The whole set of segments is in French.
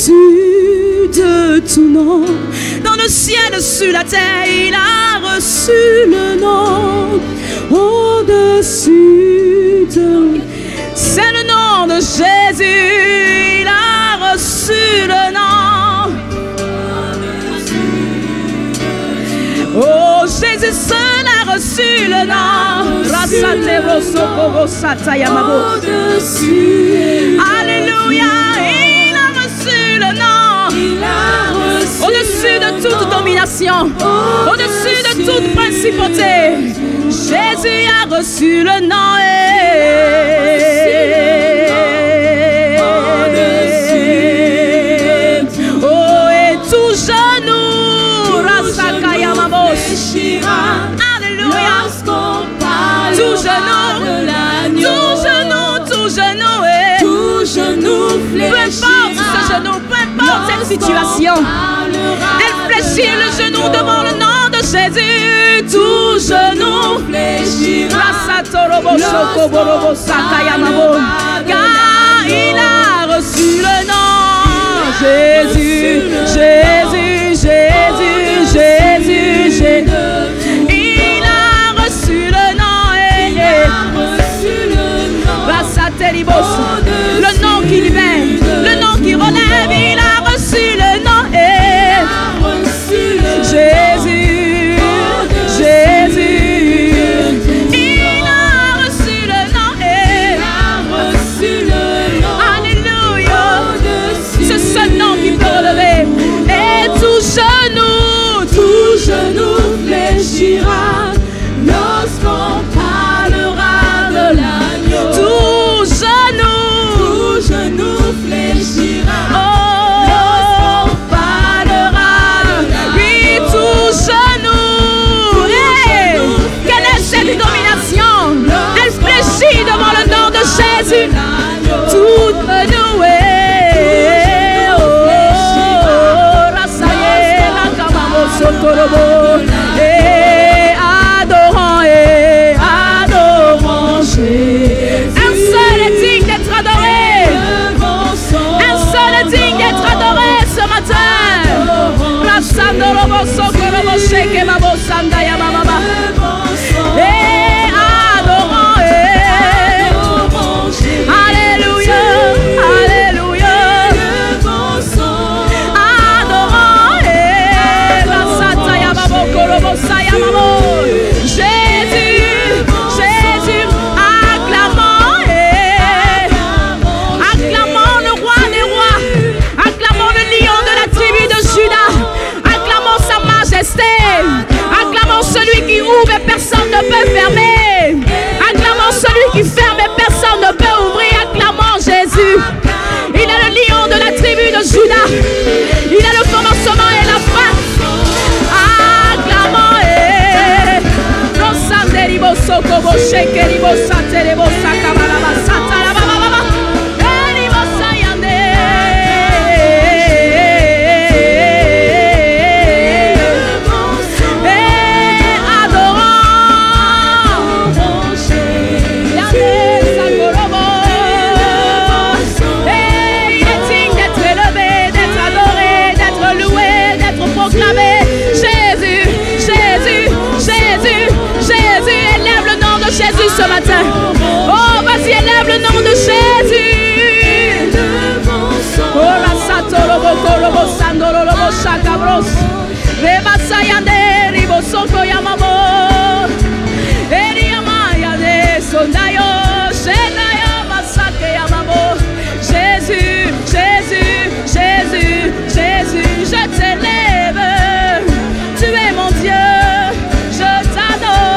Au-dessus de tout nom, dans le ciel, sur la terre, il a reçu le nom. Au-dessus de... C'est le nom de Jésus, il a reçu le nom. Oh, Jésus seul a reçu le nom. Alléluia, il a reçu le nom. Au-dessus de toute domination, au-dessus de toute principauté, Jésus a reçu le nom. Oh, et tout genou, alléluia, tout genou, tout genou, peu importe ce genou, peu importe cette situation, elle fléchit le genou devant le nom de Jésus. Tout genou fléchira, car il a reçu le nom. Jésus, Jésus, Jésus, Jésus, Jésus. Il a reçu le nom. Le nom qui libère, le nom qui relève, il a reçu le nom. Jésus, Jésus, il a reçu le nom. Alléluia, ce seul nom qui peut relever. Et tout genou fléchira lorsqu'on parlera de l'agneau. Tout genou fléchira. Oh, lorsqu'on parlera de l'agneau. Oui, tout genou. Hey, quelle est cette domination? Elle fléchit devant le nom de Jésus. Tout genou. Et adorant Jésus. Un seul est digne d'être adoré. Un seul est digne d'être adoré ce matin. Et adorant Alléluia, Alléluia. Jésus, Jésus, acclamons, acclamons le roi des rois, acclamons le lion de la tribu de Juda, acclamons sa majesté, acclamons celui qui ouvre et personne ne peut fermer, acclamons celui qui ferme et personne ne peut ouvrir, acclamons Jésus. Il est le lion de la tribu de Juda, il est le commencement et la fin. Jésus ce matin. Oh, vas-y, élève le nom de Jésus. Oh, la satorobo korobo sandorobo shakabros. Reba sayande ribo soko yamamo. Eriyama yane sondayo shenaya masake yamamo. Jésus, Jésus, Jésus, Jésus, je t'élève. Tu es mon Dieu, je t'adore.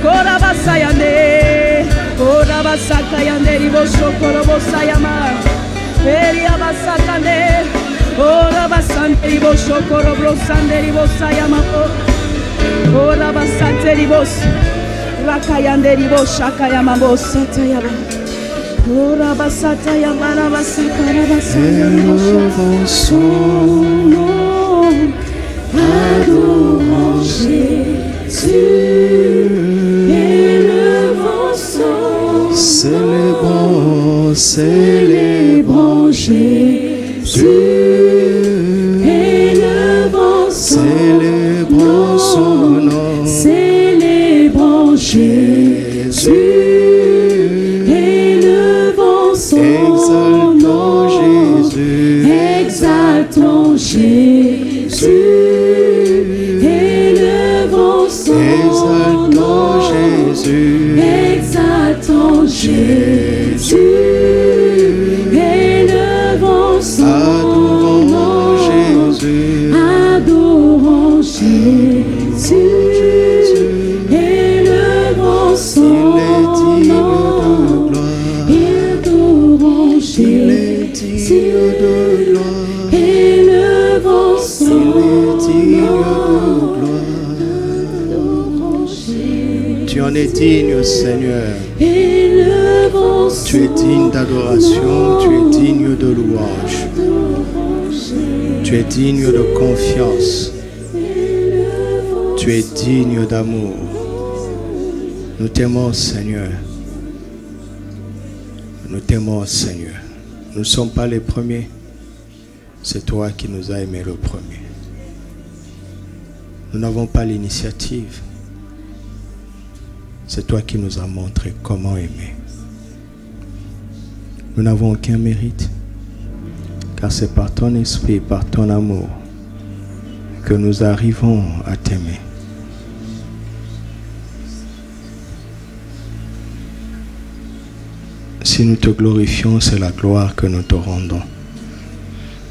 Korabasayande, Korabasakayande, Ribosho, Korobosayama, Eriabasakande, Korabasande, Ribosho, Korobrosande, Ribosayama, Korabasante, Ribos, Rakayande, Riboshakayama, Bosatayama, Korabasatayama, Rabasakayama, adorons Jésus, élevons son nom, Célébrons Jésus, élevons son nom. Célébrons Jésus, élevons son nom. Exaltons Jésus, élevons son nom. Exaltons Jésus, élevons son nom. Adorons Jésus, élevons son nom. Adorons Jésus, élevons son nom. Tu en es digne, Seigneur. Élevons Tu es digne d'adoration, tu es digne de louange. Tu es digne de confiance. Tu es digne d'amour. Nous t'aimons, Seigneur. Nous t'aimons, Seigneur. Nous ne sommes pas les premiers. C'est toi qui nous as aimés le premier. Nous n'avons pas l'initiative. C'est toi qui nous as montré comment aimer. Nous n'avons aucun mérite, car c'est par ton esprit, par ton amour, que nous arrivons à t'aimer. Si nous te glorifions, c'est la gloire que nous te rendons.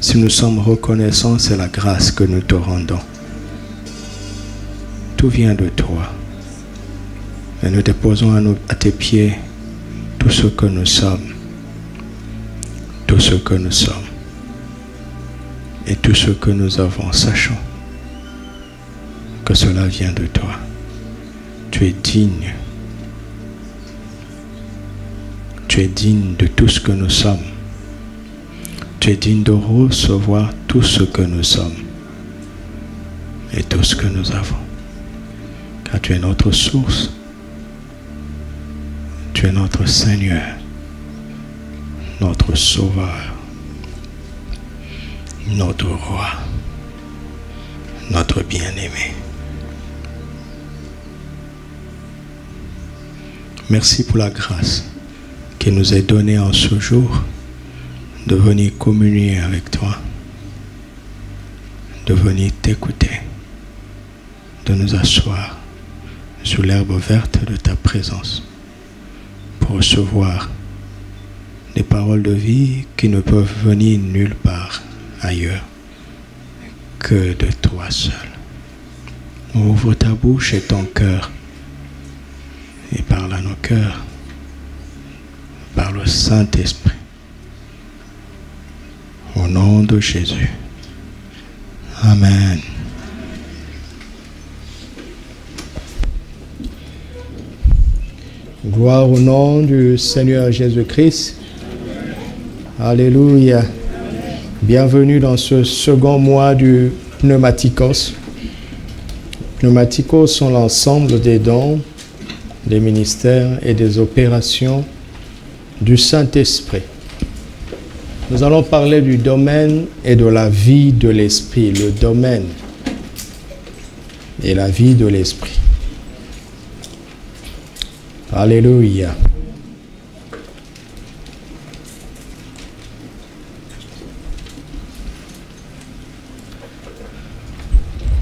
Si nous sommes reconnaissants, c'est la grâce que nous te rendons. Tout vient de toi. Et nous déposons à tes pieds tout ce que nous sommes. Tout ce que nous sommes. Et tout ce que nous avons, sachant que cela vient de toi. Tu es digne. Tu es digne de tout ce que nous sommes. Tu es digne de recevoir tout ce que nous sommes. Et tout ce que nous avons. Car tu es notre source. Tu es notre Seigneur, notre Sauveur, notre Roi, notre bien-aimé. Merci pour la grâce qui nous est donnée en ce jour de venir communier avec toi, de venir t'écouter, de nous asseoir sur l'herbe verte de ta présence. Pour recevoir des paroles de vie qui ne peuvent venir nulle part ailleurs que de toi seul. Ouvre ta bouche et ton cœur et parle à nos cœurs par le Saint-Esprit. Au nom de Jésus. Amen. Gloire au nom du Seigneur Jésus-Christ. Alléluia. Bienvenue dans ce second mois du Pneumatikos. Pneumatikos sont l'ensemble des dons, des ministères et des opérations du Saint-Esprit. Nous allons parler du domaine et de la vie de l'Esprit. Le domaine et la vie de l'Esprit. Alléluia.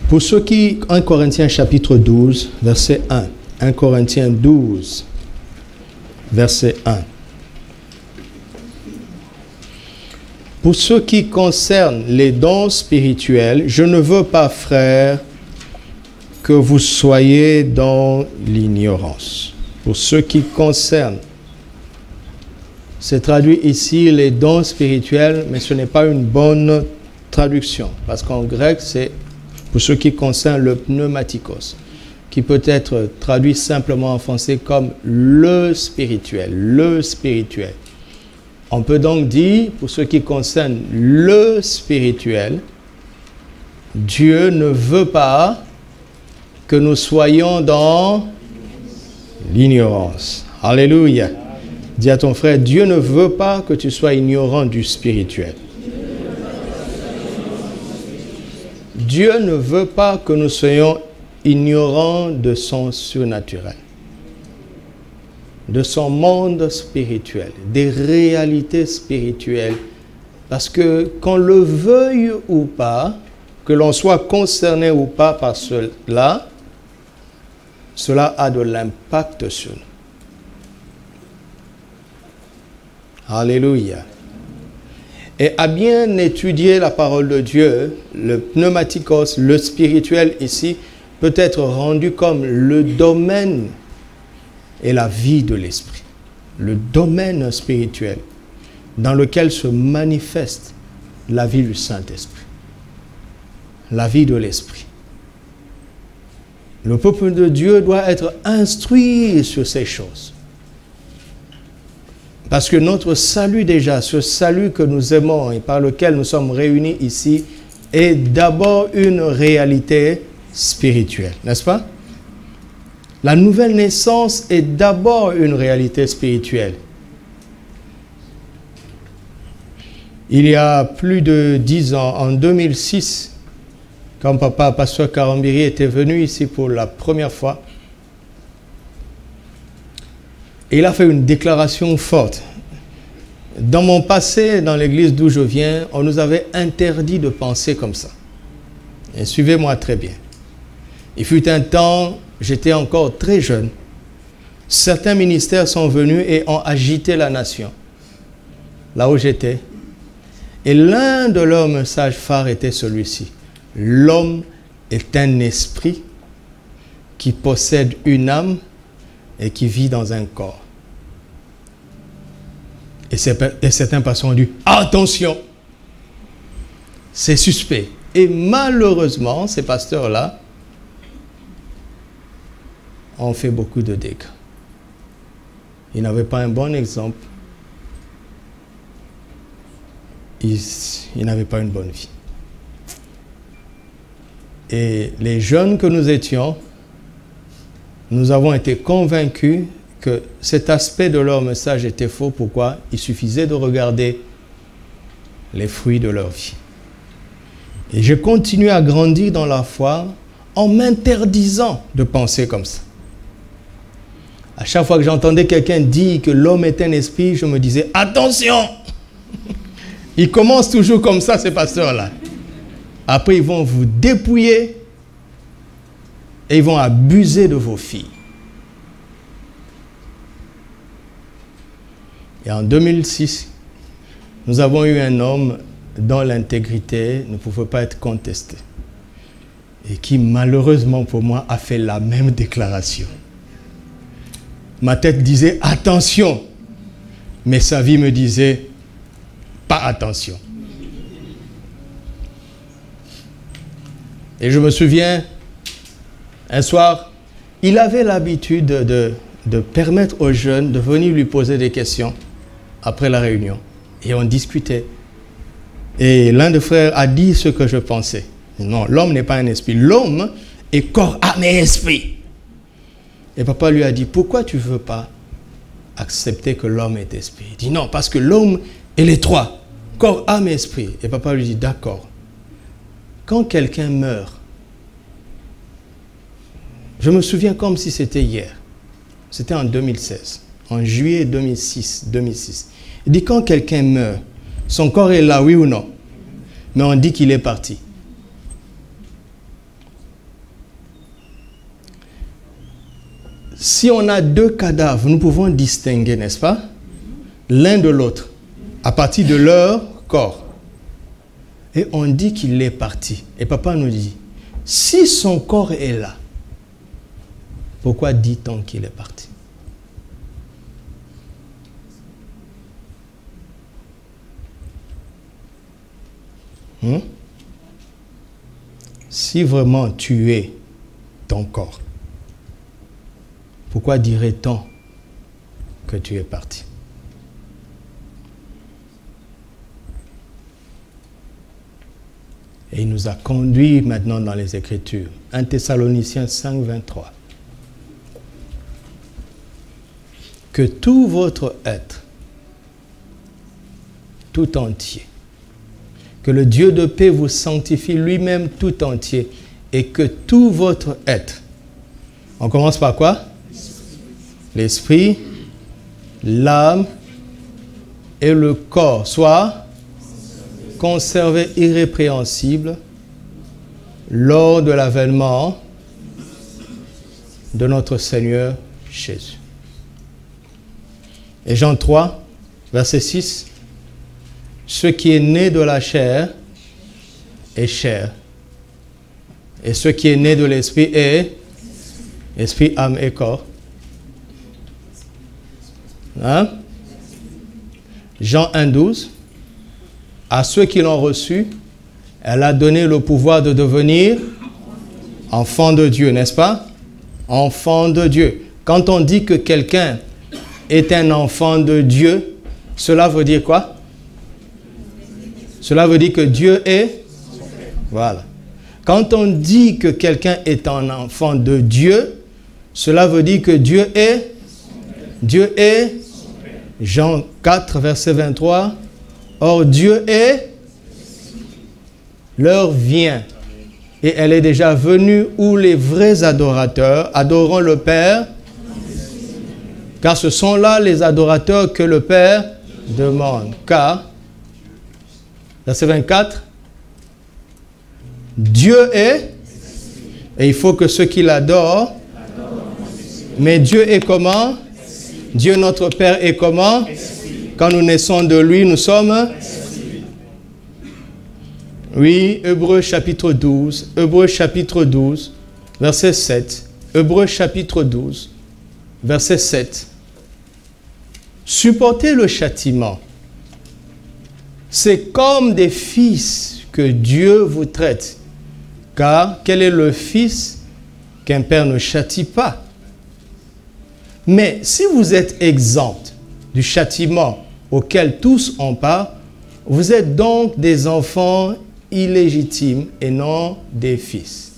Pour ceux qui, 1 Corinthiens chapitre 12, verset 1. 1 Corinthiens 12, verset 1. Pour ce qui concerne les dons spirituels, je ne veux pas, frères, que vous soyez dans l'ignorance. Pour ce qui concerne, c'est traduit ici les dons spirituels, mais ce n'est pas une bonne traduction, parce qu'en grec, c'est pour ce qui concerne le pneumatikos, qui peut être traduit simplement en français comme le spirituel, le spirituel. On peut donc dire, pour ce qui concerne le spirituel, Dieu ne veut pas que nous soyons dans l'ignorance. Alléluia. Dis à ton frère, Dieu ne veut pas que tu sois ignorant du spirituel. Dieu ne veut pas que nous soyons ignorants de son surnaturel, de son monde spirituel, des réalités spirituelles. Parce que qu'on le veuille ou pas, que l'on soit concerné ou pas par cela, cela a de l'impact sur nous. Alléluia. Et à bien étudier la parole de Dieu, le pneumatikos, le spirituel ici, peut être rendu comme le domaine et la vie de l'esprit. Le domaine spirituel dans lequel se manifeste la vie du Saint-Esprit. La vie de l'esprit. Le peuple de Dieu doit être instruit sur ces choses. Parce que notre salut déjà, ce salut que nous aimons et par lequel nous sommes réunis ici, est d'abord une réalité spirituelle, n'est-ce pas? La nouvelle naissance est d'abord une réalité spirituelle. Il y a plus de 10 ans, en 2006, quand papa, pasteur Karambiri, était venu ici pour la première fois, il a fait une déclaration forte. Dans mon passé, dans l'église d'où je viens, on nous avait interdit de penser comme ça. Et suivez-moi très bien. Il fut un temps, j'étais encore très jeune. Certains ministères sont venus et ont agité la nation. Là où j'étais. Et l'un de leurs messages phares était celui-ci. L'homme est un esprit qui possède une âme et qui vit dans un corps. Et certains pasteurs ont dit, attention, c'est suspect. Et malheureusement, ces pasteurs-là ont fait beaucoup de dégâts. Ils n'avaient pas un bon exemple. Ils n'avaient pas une bonne vie. Et les jeunes que nous étions, nous avons été convaincus que cet aspect de leur message était faux. Pourquoi? Il suffisait de regarder les fruits de leur vie. Et j'ai continué à grandir dans la foi en m'interdisant de penser comme ça. À chaque fois que j'entendais quelqu'un dire que l'homme est un esprit, je me disais, attention! Ils commencent toujours comme ça, ces pasteurs-là. Après, ils vont vous dépouiller et ils vont abuser de vos filles. Et en 2006, nous avons eu un homme dont l'intégrité ne pouvait pas être contestée. Et qui, malheureusement pour moi, a fait la même déclaration. Ma tête disait, attention. Mais sa vie me disait, pas attention. Et je me souviens, un soir, il avait l'habitude de permettre aux jeunes de venir lui poser des questions après la réunion. Et on discutait. Et l'un des frères a dit ce que je pensais. Non, l'homme n'est pas un esprit. L'homme est corps, âme et esprit. Et papa lui a dit, pourquoi tu ne veux pas accepter que l'homme est esprit? Il dit, non, parce que l'homme est les trois. Corps, âme et esprit. Et papa lui dit, d'accord. Quand quelqu'un meurt, je me souviens comme si c'était hier. C'était en 2016. En juillet 2006. Il dit, quand quelqu'un meurt, son corps est là, oui ou non? Mais on dit qu'il est parti. Si on a deux cadavres, nous pouvons distinguer, n'est-ce pas? L'un de l'autre, à partir de leur corps. Et on dit qu'il est parti. Et papa nous dit, si son corps est là, pourquoi dit-on qu'il est parti? Si vraiment tu es ton corps, pourquoi dirait-on que tu es parti? Et il nous a conduits maintenant dans les Écritures. 1 Thessaloniciens 5, 23. que tout votre être, tout entier, que le Dieu de paix vous sanctifie lui-même tout entier, et que tout votre être, on commence par quoi? L'esprit, l'âme et le corps soit conservé irrépréhensible lors de l'avènement de notre Seigneur Jésus. Et Jean 3, verset 6, ce qui est né de la chair est chair, et ce qui est né de l'esprit est esprit, âme et corps. Hein? Jean 1, 12, à ceux qui l'ont reçu, elle a donné le pouvoir de devenir enfant de Dieu, n'est-ce pas? Enfant de Dieu. Quand on dit que quelqu'un est un enfant de Dieu, cela veut dire quoi? Cela veut dire que Dieu est... Voilà. Quand on dit que quelqu'un est un enfant de Dieu, cela veut dire que Dieu est... Dieu est... Jean 4, verset 23. Or, Dieu est... L'heure vient. Et elle est déjà venue où les vrais adorateurs adoreront le Père. Car ce sont là les adorateurs que le Père demande. Car... Verset 24, Dieu est, et il faut que ceux qui l'adorent, mais Dieu est comment? Dieu notre Père est comment? Quand nous naissons de lui, nous sommes? Oui, Hébreux chapitre 12, verset 7. Hébreux chapitre 12, verset 7. Supportez le châtiment. C'est comme des fils que Dieu vous traite. Car quel est le fils qu'un père ne châtie pas? Mais si vous êtes exempt du châtiment auquel tous ont part, vous êtes donc des enfants illégitimes et non des fils.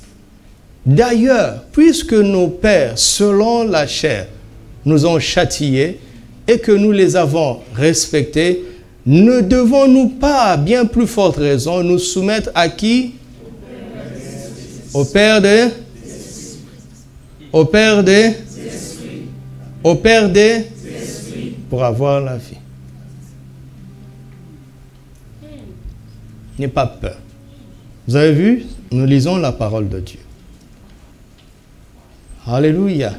D'ailleurs, puisque nos pères, selon la chair, nous ont châtiés et que nous les avons respectés, ne devons-nous pas, à bien plus forte raison, nous soumettre à qui? Au Père des... Au Père des... Au Père des... Pour avoir la vie. N'ayez pas peur. Vous avez vu? Nous lisons la parole de Dieu. Alléluia.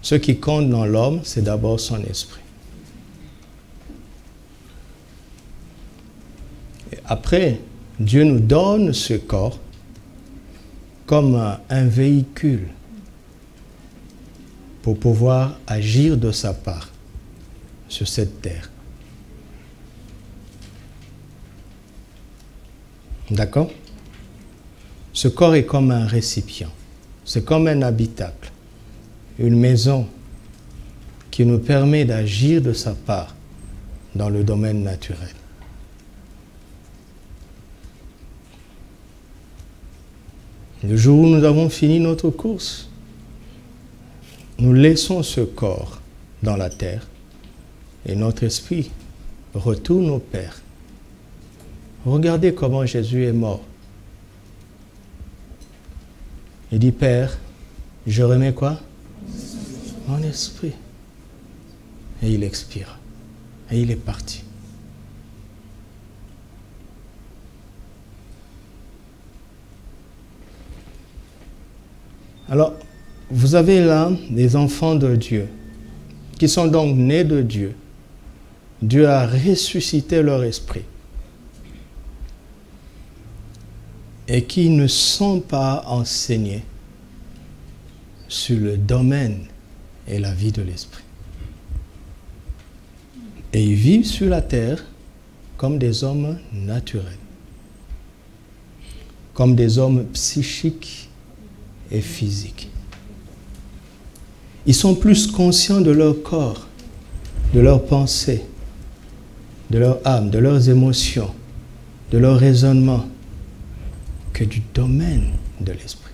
Ce qui compte dans l'homme, c'est d'abord son esprit. Et après, Dieu nous donne ce corps comme un véhicule pour pouvoir agir de sa part sur cette terre. D'accord? Ce corps est comme un récipient. C'est comme un habitacle. Une maison qui nous permet d'agir de sa part dans le domaine naturel. Le jour où nous avons fini notre course, nous laissons ce corps dans la terre et notre esprit retourne au Père. Regardez comment Jésus est mort. Il dit, Père, je remets quoi? Mon esprit. Et il expire. Et il est parti. Alors, vous avez là des enfants de Dieu qui sont donc nés de Dieu. Dieu a ressuscité leur esprit. Et qui ne sont pas enseignés sur le domaine et la vie de l'esprit. Et ils vivent sur la terre comme des hommes naturels, comme des hommes psychiques et physiques. Ils sont plus conscients de leur corps, de leurs pensées, de leur âme, de leurs émotions, de leur raisonnement, que du domaine de l'esprit.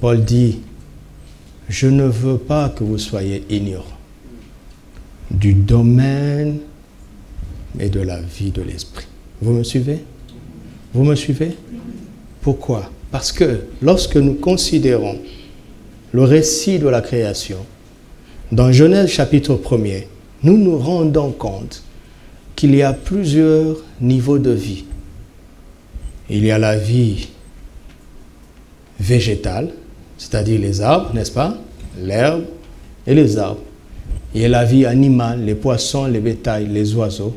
Paul dit, je ne veux pas que vous soyez ignorants du domaine et de la vie de l'esprit. Vous me suivez? Vous me suivez? Pourquoi? Parce que lorsque nous considérons le récit de la création, dans Genèse chapitre 1er, nous nous rendons compte qu'il y a plusieurs niveaux de vie. Il y a la vie végétale, c'est-à-dire les arbres, n'est-ce pas? L'herbe et les arbres. Il y a la vie animale, les poissons, les bétails, les oiseaux.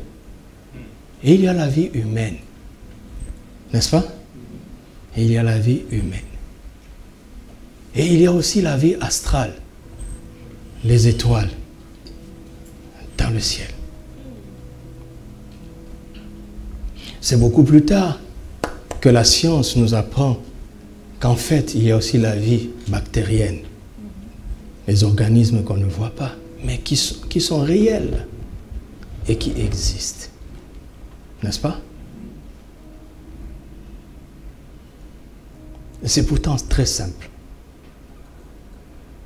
Et il y a la vie humaine, n'est-ce pas? Et il y a la vie humaine. Et il y a aussi la vie astrale, les étoiles dans le ciel. C'est beaucoup plus tard que la science nous apprend qu'en fait, il y a aussi la vie bactérienne, les organismes qu'on ne voit pas, mais qui sont réels et qui existent. N'est-ce pas? C'est pourtant très simple.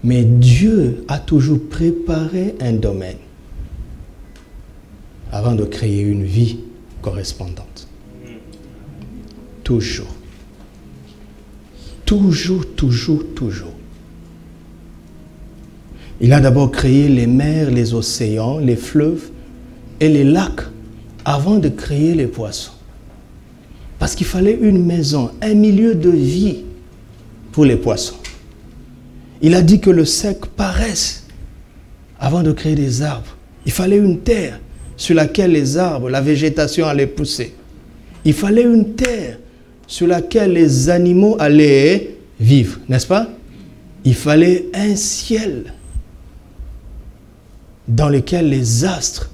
Mais Dieu a toujours préparé un domaine avant de créer une vie correspondante. Toujours. Toujours, toujours, toujours. Il a d'abord créé les mers, les océans, les fleuves et les lacs avant de créer les poissons. Parce qu'il fallait une maison, un milieu de vie pour les poissons. Il a dit que le sec paraisse avant de créer des arbres. Il fallait une terre sur laquelle les arbres, la végétation allait pousser. Il fallait une terre sur laquelle les animaux allaient vivre, n'est-ce pas? Il fallait un ciel dans lequel les astres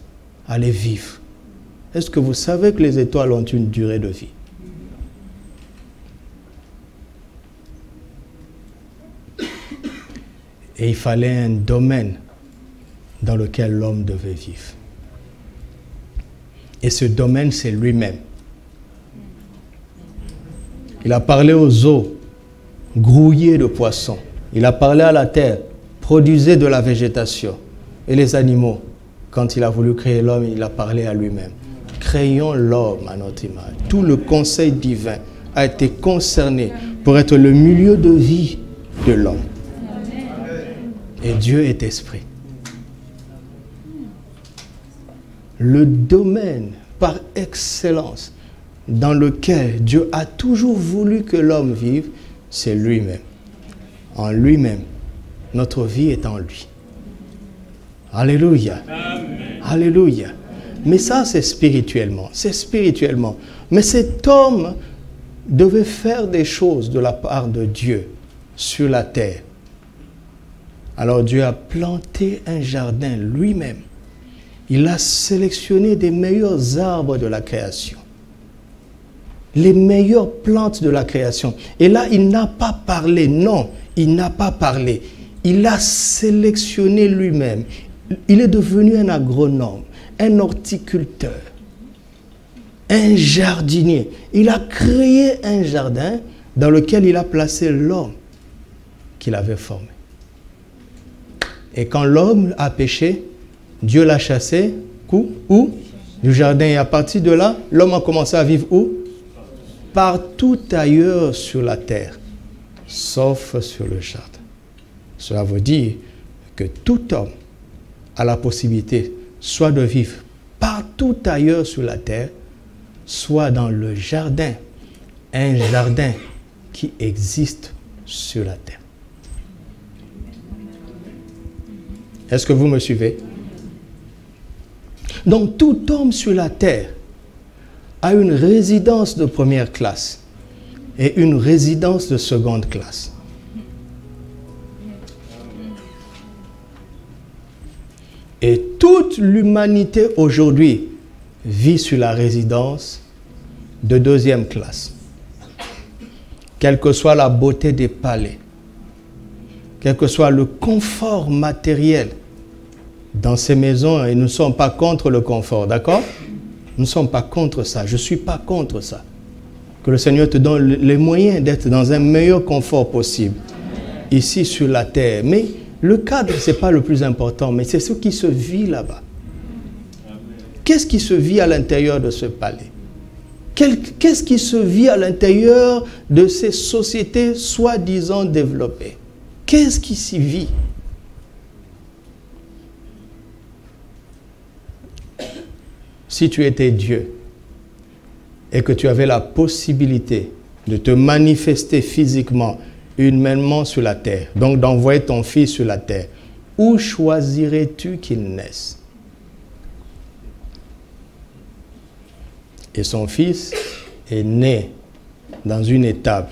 allaient vivre. Est-ce que vous savez que les étoiles ont une durée de vie? Et il fallait un domaine dans lequel l'homme devait vivre. Et ce domaine, c'est lui-même. Il a parlé aux eaux, grouillées de poissons. Il a parlé à la terre, produisez de la végétation. Et les animaux, quand il a voulu créer l'homme, il a parlé à lui-même. Créons l'homme à notre image. Tout le conseil divin a été concerné pour être le milieu de vie de l'homme. Et Dieu est esprit. Le domaine par excellence dans lequel Dieu a toujours voulu que l'homme vive, c'est lui-même. En lui-même, notre vie est en lui. Alléluia. Amen. Alléluia. Mais ça, c'est spirituellement. C'est spirituellement. Mais cet homme devait faire des choses de la part de Dieu sur la terre. Alors Dieu a planté un jardin lui-même. Il a sélectionné des meilleurs arbres de la création. Les meilleures plantes de la création. Et là, il n'a pas parlé. Non, il n'a pas parlé. Il a sélectionné lui-même. Il est devenu un agronome, un horticulteur, un jardinier. Il a créé un jardin dans lequel il a placé l'homme qu'il avait formé. Et quand l'homme a péché, Dieu l'a chassé, où? Du jardin. Et à partir de là, l'homme a commencé à vivre où? Partout ailleurs sur la terre, sauf sur le jardin. Cela veut dire que tout homme a la possibilité soit de vivre partout ailleurs sur la terre, soit dans le jardin, un jardin qui existe sur la terre. Est-ce que vous me suivez? Donc tout homme sur la terre a une résidence de première classe et une résidence de seconde classe. Et toute l'humanité aujourd'hui vit sur la résidence de deuxième classe. Quelle que soit la beauté des palais, quel que soit le confort matériel dans ces maisons, et nous ne sommes pas contre le confort, d'accord? Nous ne sommes pas contre ça, je ne suis pas contre ça. Que le Seigneur te donne les moyens d'être dans un meilleur confort possible. ici sur la terre. Mais le cadre, ce n'est pas le plus important, mais c'est ce qui se vit là-bas. Qu'est-ce qui se vit à l'intérieur de ce palais? Qu'est-ce qui se vit à l'intérieur de ces sociétés soi-disant développées? Qu'est-ce qui s'y vit? Si tu étais Dieu et que tu avais la possibilité de te manifester physiquement, humainement sur la terre, donc d'envoyer ton fils sur la terre, où choisirais-tu qu'il naisse? Et son fils est né dans une étable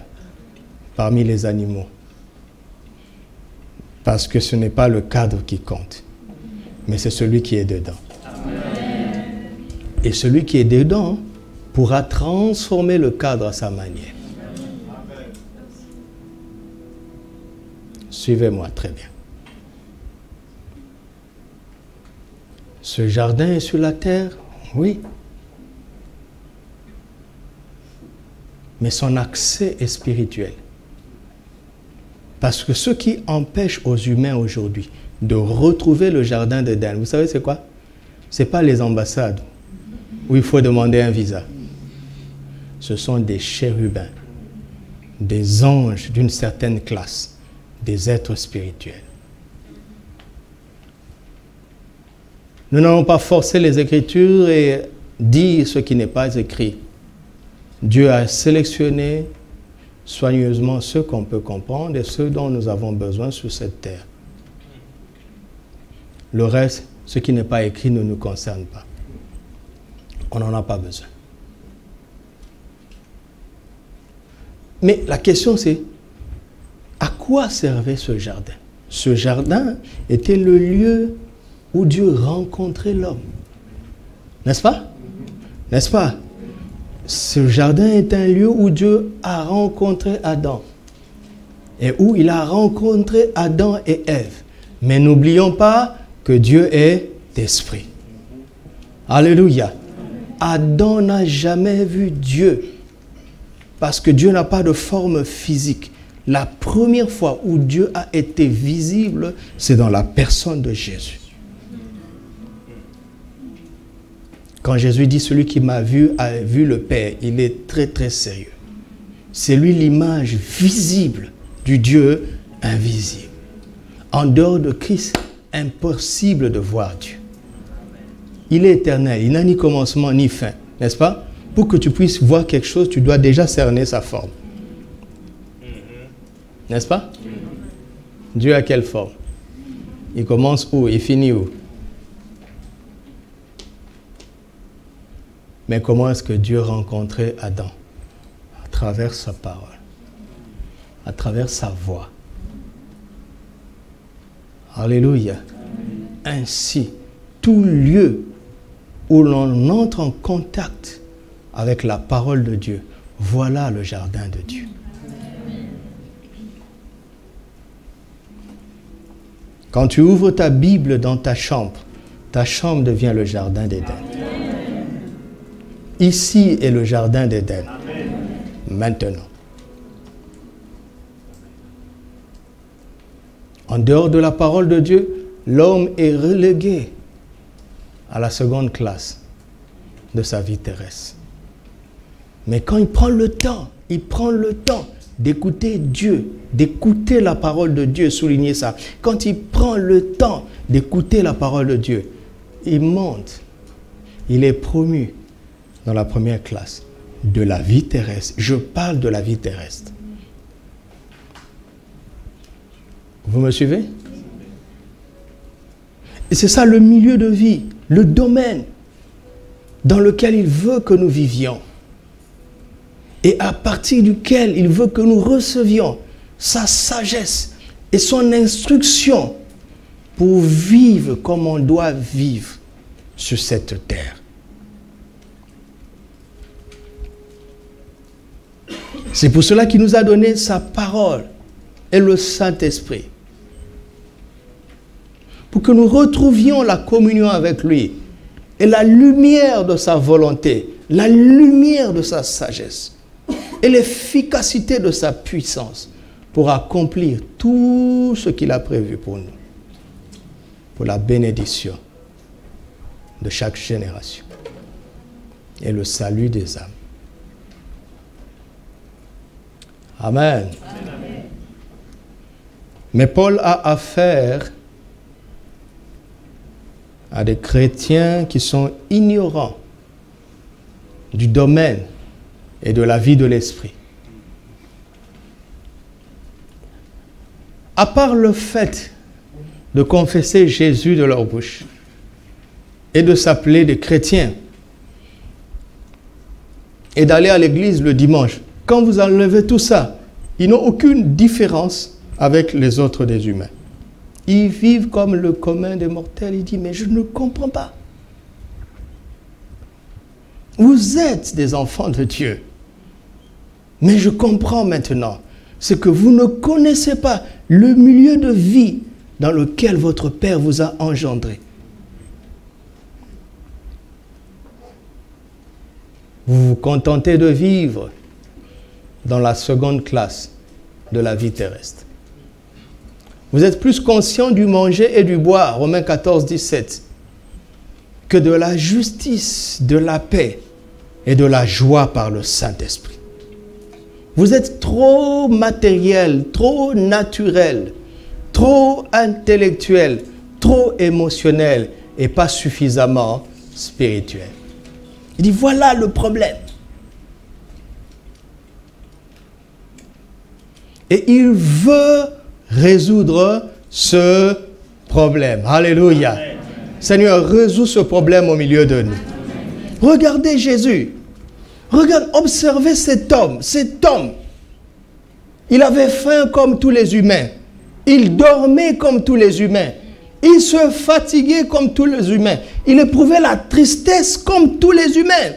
parmi les animaux. Parce que ce n'est pas le cadre qui compte, mais c'est celui qui est dedans. Amen. Et celui qui est dedans pourra transformer le cadre à sa manière. Amen. Suivez-moi très bien. Ce jardin est sur la terre, oui. Mais son accès est spirituel. Parce que ce qui empêche aux humains aujourd'hui de retrouver le jardin d'Éden, vous savez c'est quoi? Ce n'est pas les ambassades où il faut demander un visa. Ce sont des chérubins, des anges d'une certaine classe, des êtres spirituels. Nous n'allons pas forcer les Écritures et dire ce qui n'est pas écrit. Dieu a sélectionné soigneusement ce qu'on peut comprendre et ce dont nous avons besoin sur cette terre. Le reste, ce qui n'est pas écrit, ne nous concerne pas. On n'en a pas besoin. Mais la question c'est, à quoi servait ce jardin? Ce jardin était le lieu où Dieu rencontrait l'homme. N'est-ce pas? N'est-ce pas? Ce jardin est un lieu où Dieu a rencontré Adam et où il a rencontré Adam et Ève. Mais n'oublions pas que Dieu est esprit. Alléluia. Adam n'a jamais vu Dieu parce que Dieu n'a pas de forme physique. La première fois où Dieu a été visible, c'est dans la personne de Jésus. Quand Jésus dit « Celui qui m'a vu a vu le Père », il est très très sérieux. C'est lui l'image visible du Dieu invisible. En dehors de Christ, impossible de voir Dieu. Il est éternel, il n'a ni commencement ni fin, n'est-ce pas? Pour que tu puisses voir quelque chose, tu dois déjà cerner sa forme. N'est-ce pas? Dieu a quelle forme? Il commence où? Il finit où? Mais comment est-ce que Dieu rencontrait Adam? À travers sa parole, à travers sa voix. Alléluia. Ainsi, tout lieu où l'on entre en contact avec la parole de Dieu, voilà le jardin de Dieu. Quand tu ouvres ta Bible dans ta chambre devient le jardin d'Éden. Ici est le jardin d'Éden. Maintenant. En dehors de la parole de Dieu, l'homme est relégué à la seconde classe de sa vie terrestre. Mais quand il prend le temps d'écouter Dieu, d'écouter la parole de Dieu, soulignez ça. Quand il prend le temps d'écouter la parole de Dieu, il monte, il est promu dans la première classe de la vie terrestre. Je parle de la vie terrestre. Vous me suivez? Et c'est ça le milieu de vie, le domaine dans lequel il veut que nous vivions. Et à partir duquel il veut que nous recevions sa sagesse et son instruction pour vivre comme on doit vivre sur cette terre. C'est pour cela qu'il nous a donné sa parole et le Saint-Esprit. Pour que nous retrouvions la communion avec lui et la lumière de sa volonté, la lumière de sa sagesse et l'efficacité de sa puissance pour accomplir tout ce qu'il a prévu pour nous, pour la bénédiction de chaque génération et le salut des âmes. Amen. Amen. Mais Paul a affaire à des chrétiens qui sont ignorants du domaine et de la vie de l'esprit. À part le fait de confesser Jésus de leur bouche et de s'appeler des chrétiens et d'aller à l'église le dimanche, quand vous enlevez tout ça, ils n'ont aucune différence avec les autres des humains. Ils vivent comme le commun des mortels. Il dit, mais je ne comprends pas. Vous êtes des enfants de Dieu. Mais je comprends maintenant. C'est que vous ne connaissez pas le milieu de vie dans lequel votre Père vous a engendré. Vous vous contentez de vivre dans la seconde classe de la vie terrestre. Vous êtes plus conscient du manger et du boire, Romains 14, 17, que de la justice, de la paix et de la joie par le Saint-Esprit. Vous êtes trop matériel, trop naturel, trop intellectuel, trop émotionnel et pas suffisamment spirituel. Il dit, voilà le problème. Et il veut résoudre ce problème. Alléluia. Seigneur, résous ce problème au milieu de nous. Regardez Jésus. Observez cet homme. Cet homme, il avait faim comme tous les humains. Il dormait comme tous les humains. Il se fatiguait comme tous les humains. Il éprouvait la tristesse comme tous les humains.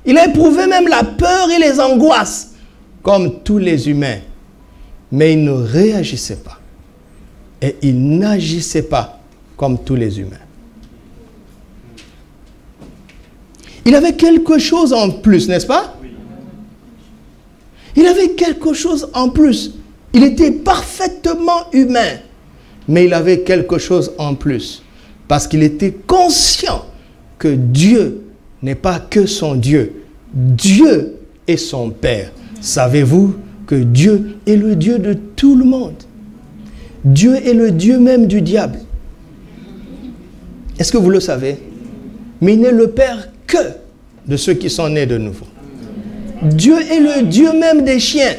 Il éprouvait même la peur et les angoisses comme tous les humains. Mais il ne réagissait pas. Et il n'agissait pas comme tous les humains. Il avait quelque chose en plus, n'est-ce pas? Il avait quelque chose en plus. Il était parfaitement humain. Mais il avait quelque chose en plus. Parce qu'il était conscient que Dieu n'est pas que son Dieu. Dieu est son Père. Savez-vous que Dieu est le Dieu de tout le monde? Dieu est le Dieu même du diable. Est-ce que vous le savez? Mais il n'est le Père que de ceux qui sont nés de nouveau. Dieu est le Dieu même des chiens.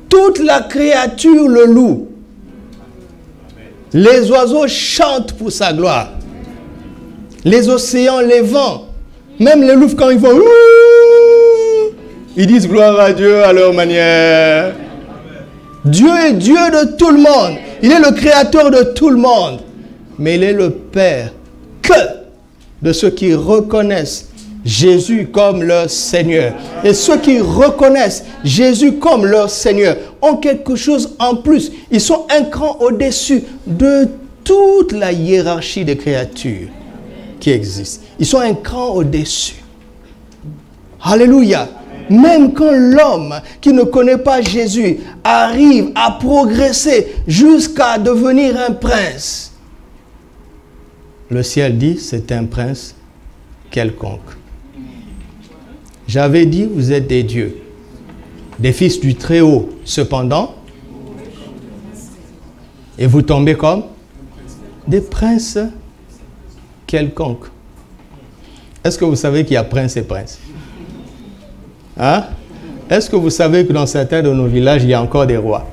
Toute la créature le loue. Les oiseaux chantent pour sa gloire. Les océans, les vents, même les loups quand ils vont, ils disent gloire à Dieu à leur manière. Dieu est Dieu de tout le monde. Il est le créateur de tout le monde. Mais il est le Père que de ceux qui reconnaissent Jésus comme leur Seigneur. Et ceux qui reconnaissent Jésus comme leur Seigneur ont quelque chose en plus. Ils sont un cran au-dessus de toute la hiérarchie des créatures qui existent. Ils sont un cran au-dessus. Alléluia. Même quand l'homme qui ne connaît pas Jésus arrive à progresser jusqu'à devenir un prince, le ciel dit, c'est un prince quelconque. J'avais dit, vous êtes des dieux, des fils du Très-Haut. Cependant, et vous tombez comme des princes quelconques. Est-ce que vous savez qu'il y a prince et prince? Hein? Est-ce que vous savez que dans certains de nos villages, il y a encore des rois?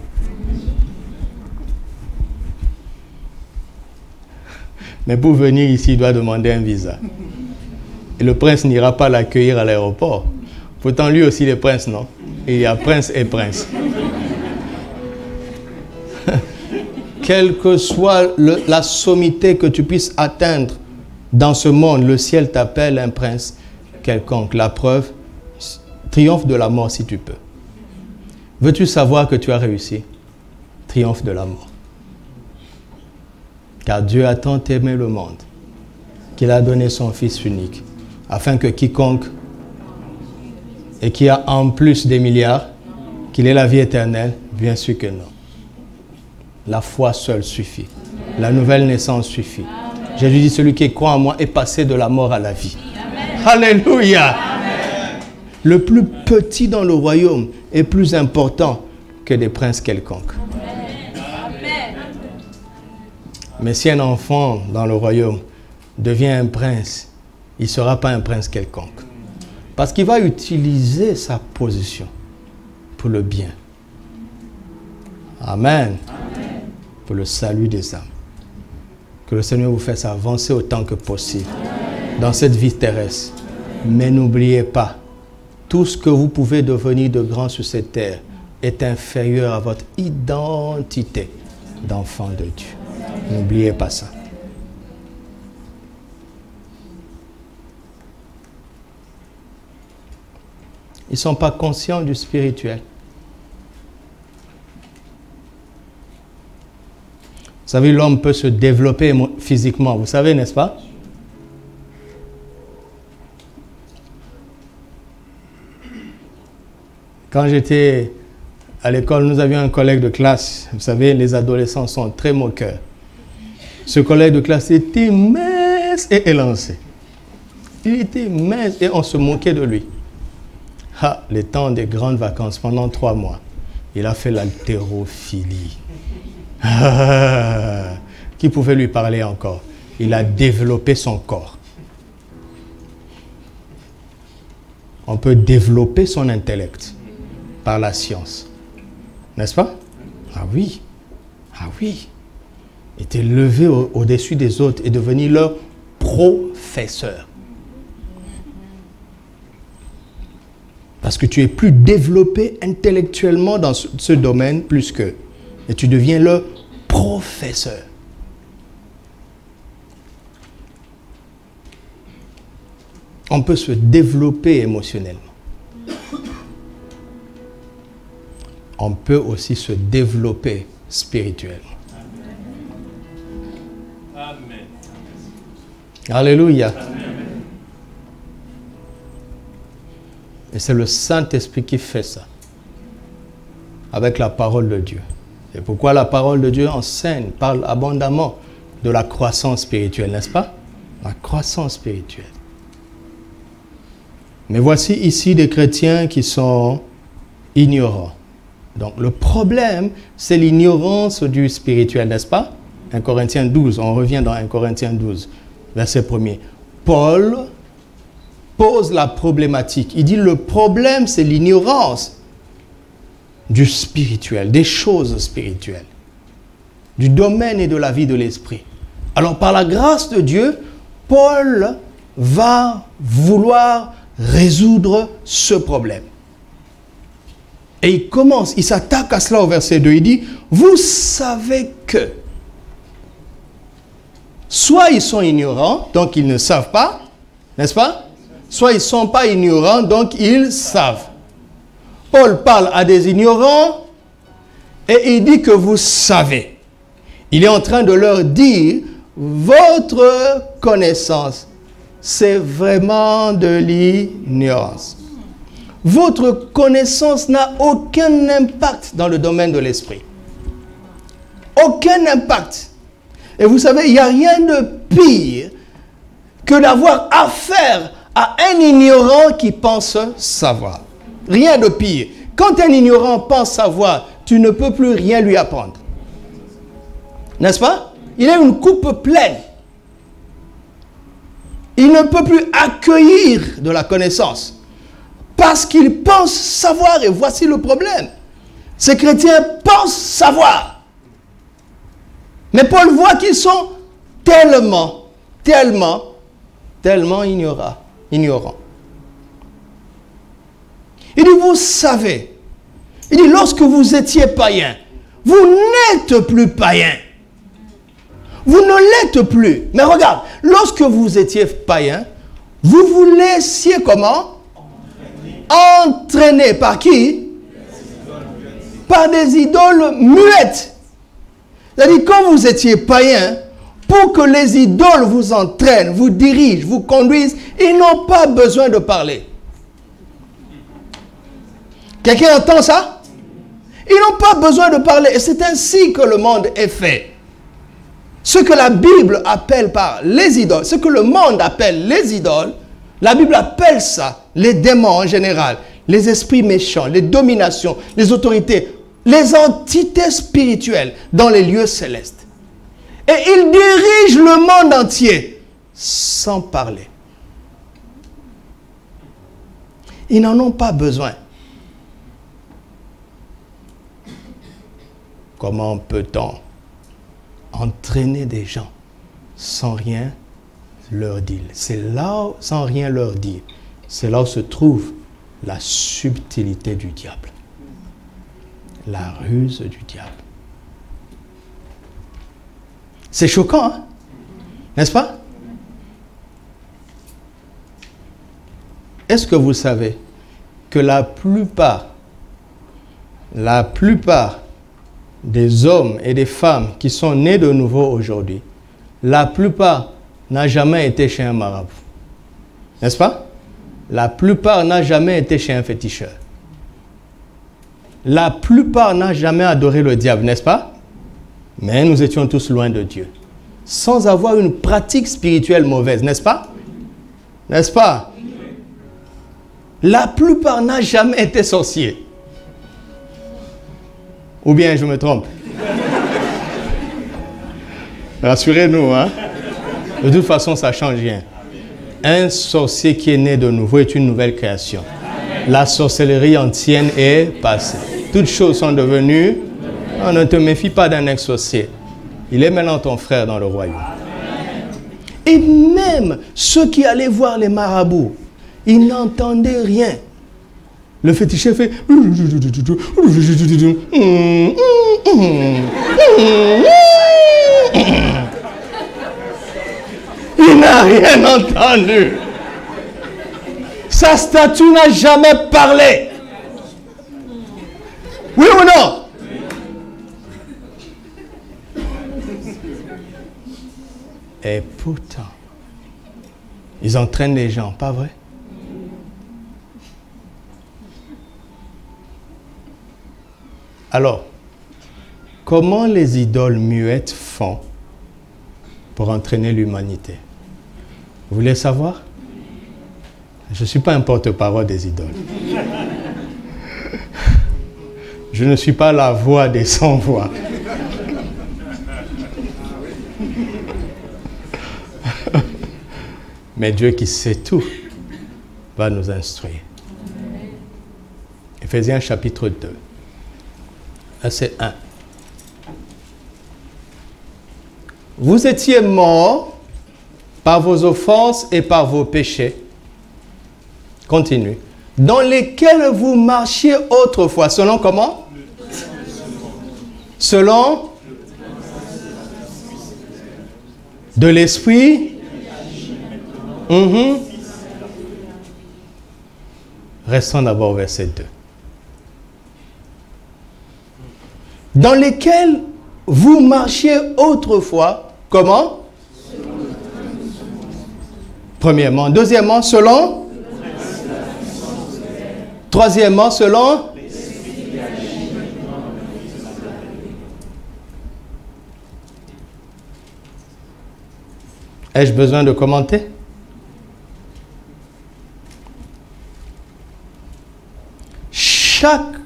Mais pour venir ici, il doit demander un visa. Et le prince n'ira pas l'accueillir à l'aéroport. Pourtant, lui aussi, il est prince, non? Et il y a prince et prince. Quelle que soit la sommité que tu puisses atteindre dans ce monde, le ciel t'appelle un prince quelconque. La preuve, triomphe de la mort si tu peux. Veux-tu savoir que tu as réussi? Triomphe de la mort. Car Dieu a tant aimé le monde qu'il a donné son Fils unique, afin que quiconque et qui a en plus des milliards, qu'il ait la vie éternelle? Bien sûr que non. La foi seule suffit. La nouvelle naissance suffit. Jésus dit, celui qui croit en moi est passé de la mort à la vie. Amen. Alléluia. Amen. Le plus petit dans le royaume est plus important que des princes quelconques. Amen. Mais si un enfant dans le royaume devient un prince, il ne sera pas un prince quelconque. Parce qu'il va utiliser sa position pour le bien. Amen. Amen. Pour le salut des âmes. Que le Seigneur vous fasse avancer autant que possible dans cette vie terrestre. Mais n'oubliez pas, tout ce que vous pouvez devenir de grand sur cette terre est inférieur à votre identité d'enfant de Dieu. N'oubliez pas ça. Ils ne sont pas conscients du spirituel. Vous savez, l'homme peut se développer physiquement, vous savez, n'est-ce pas? Quand j'étais à l'école, nous avions un collègue de classe. Vous savez, les adolescents sont très moqueurs. Ce collègue de classe était mince et élancé. Il était mince et on se moquait de lui. Ah, les temps des grandes vacances, pendant 3 mois, il a fait l'haltérophilie. Qui pouvait lui parler encore? Il a développé son corps. On peut développer son intellect par la science. N'est-ce pas? Ah oui. Ah oui. Il était levé au-dessus des autres et devenir leur professeur. Parce que tu es plus développé intellectuellement dans ce domaine plus qu'eux. Et tu deviens leur professeur. On peut se développer émotionnellement. On peut aussi se développer spirituellement. Amen. Alléluia. Amen. Et c'est le Saint-Esprit qui fait ça. Avec la parole de Dieu. C'est pourquoi la parole de Dieu enseigne, parle abondamment de la croissance spirituelle, n'est-ce pas? La croissance spirituelle. Mais voici ici des chrétiens qui sont ignorants. Donc le problème, c'est l'ignorance du spirituel, n'est-ce pas? 1 Corinthiens 12, on revient dans 1 Corinthiens 12, verset 1er. Paul pose la problématique. Il dit le problème, c'est l'ignorance du spirituel, des choses spirituelles, du domaine et de la vie de l'esprit. Alors par la grâce de Dieu, Paul va vouloir résoudre ce problème. Et il s'attaque à cela au verset 2, il dit, vous savez que, soit ils sont ignorants, donc ils ne savent pas, n'est-ce pas? Soit ils ne sont pas ignorants, donc ils savent. Paul parle à des ignorants et il dit que vous savez. Il est en train de leur dire, votre connaissance, c'est vraiment de l'ignorance. Votre connaissance n'a aucun impact dans le domaine de l'esprit. Aucun impact. Et vous savez, il n'y a rien de pire que d'avoir affaire à un ignorant qui pense savoir. Rien de pire. Quand un ignorant pense savoir, tu ne peux plus rien lui apprendre. N'est-ce pas? Il a une coupe pleine. Il ne peut plus accueillir de la connaissance. Parce qu'il pense savoir. Et voici le problème. Ces chrétiens pensent savoir. Mais Paul voit qu'ils sont tellement ignorants. Il dit, vous savez, il dit, lorsque vous étiez païen, vous n'êtes plus païen. Vous ne l'êtes plus. Mais regarde, lorsque vous étiez païen, vous vous laissiez comment? Entraîner par qui? Par des idoles muettes. C'est-à-dire, quand vous étiez païen, pour que les idoles vous entraînent, vous dirigent, vous conduisent, ils n'ont pas besoin de parler. Quelqu'un entend ça? Ils n'ont pas besoin de parler. Et c'est ainsi que le monde est fait. Ce que la Bible appelle par les idoles, ce que le monde appelle les idoles, la Bible appelle ça les démons en général, les esprits méchants, les dominations, les autorités, les entités spirituelles dans les lieux célestes. Et ils dirigent le monde entier sans parler. Ils n'en ont pas besoin. Comment peut-on entraîner des gens sans rien leur dire? C'est là, sans rien leur dire, c'est là où se trouve la subtilité du diable. La ruse du diable. C'est choquant, hein? N'est-ce pas? Est-ce que vous savez que la plupart des hommes et des femmes qui sont nés de nouveau aujourd'hui, la plupart n'a jamais été chez un marabout. N'est-ce pas? La plupart n'a jamais été chez un féticheur. La plupart n'a jamais adoré le diable, n'est-ce pas? Mais nous étions tous loin de Dieu. Sans avoir une pratique spirituelle mauvaise, n'est-ce pas? N'est-ce pas? La plupart n'a jamais été sorcier. Ou bien je me trompe? Rassurez-nous, hein? De toute façon, ça ne change rien. Un sorcier qui est né de nouveau est une nouvelle création. La sorcellerie ancienne est passée. Toutes choses sont devenues. Oh, ne te méfie pas d'un ex-sorcier. Il est maintenant ton frère dans le royaume. Et même ceux qui allaient voir les marabouts, ils n'entendaient rien. Le féticheur fait... Il n'a rien entendu. Sa statue n'a jamais parlé. Oui ou non? Et pourtant, ils entraînent les gens, pas vrai? Alors, comment les idoles muettes font pour entraîner l'humanité? Vous voulez savoir? Je ne suis pas un porte-parole des idoles. Je ne suis pas la voix des sans-voix. Mais Dieu qui sait tout va nous instruire. Éphésiens chapitre 2, verset 1. Vous étiez morts par vos offenses et par vos péchés. Continue. Dans lesquels vous marchiez autrefois. Selon comment? Selon de l'esprit. Restons d'abord au verset 2. Dans lesquels vous marchiez autrefois. Comment? Premièrement. Deuxièmement, selon? Troisièmement, selon? Ai-je besoin de commenter? Chaque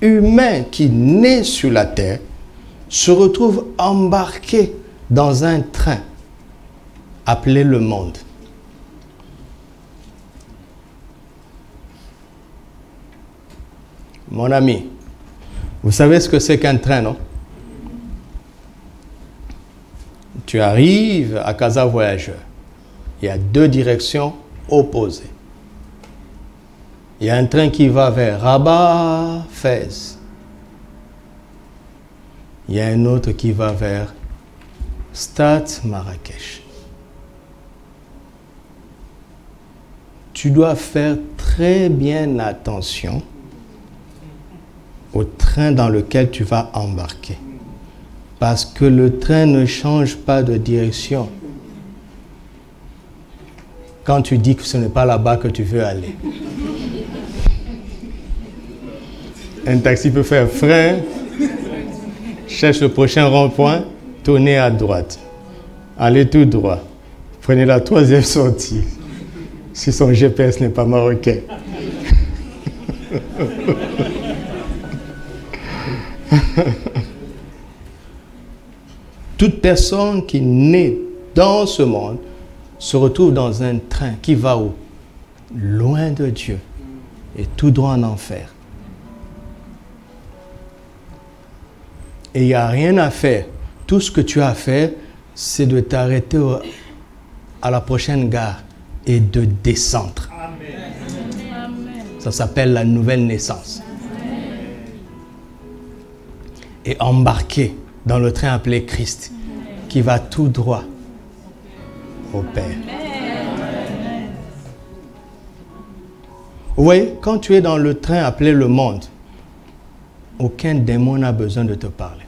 humain qui naît sur la terre se retrouve embarqué dans un train appelé le monde. Mon ami, vous savez ce que c'est qu'un train, non? Tu arrives à Casa Voyageur. Il y a deux directions opposées. Il y a un train qui va vers Rabat, Fès. Il y a un autre qui va vers Stade, Marrakech. Tu dois faire très bien attention au train dans lequel tu vas embarquer. Parce que le train ne change pas de direction. Quand tu dis que ce n'est pas là-bas que tu veux aller. Un taxi peut faire frein, cherche le prochain rond-point, tournez à droite. Allez tout droit. Prenez la 3e sortie. Si son GPS n'est pas marocain. Toute personne qui naît dans ce monde se retrouve dans un train qui va où? Loin de Dieu et tout droit en enfer. Et il n'y a rien à faire. Tout ce que tu as à faire, c'est de t'arrêter à la prochaine gare et de descendre. Amen. Ça s'appelle la nouvelle naissance. Amen. Et embarquer dans le train appelé Christ, qui va tout droit au Père. Amen. Oui, quand tu es dans le train appelé le monde, aucun démon n'a besoin de te parler.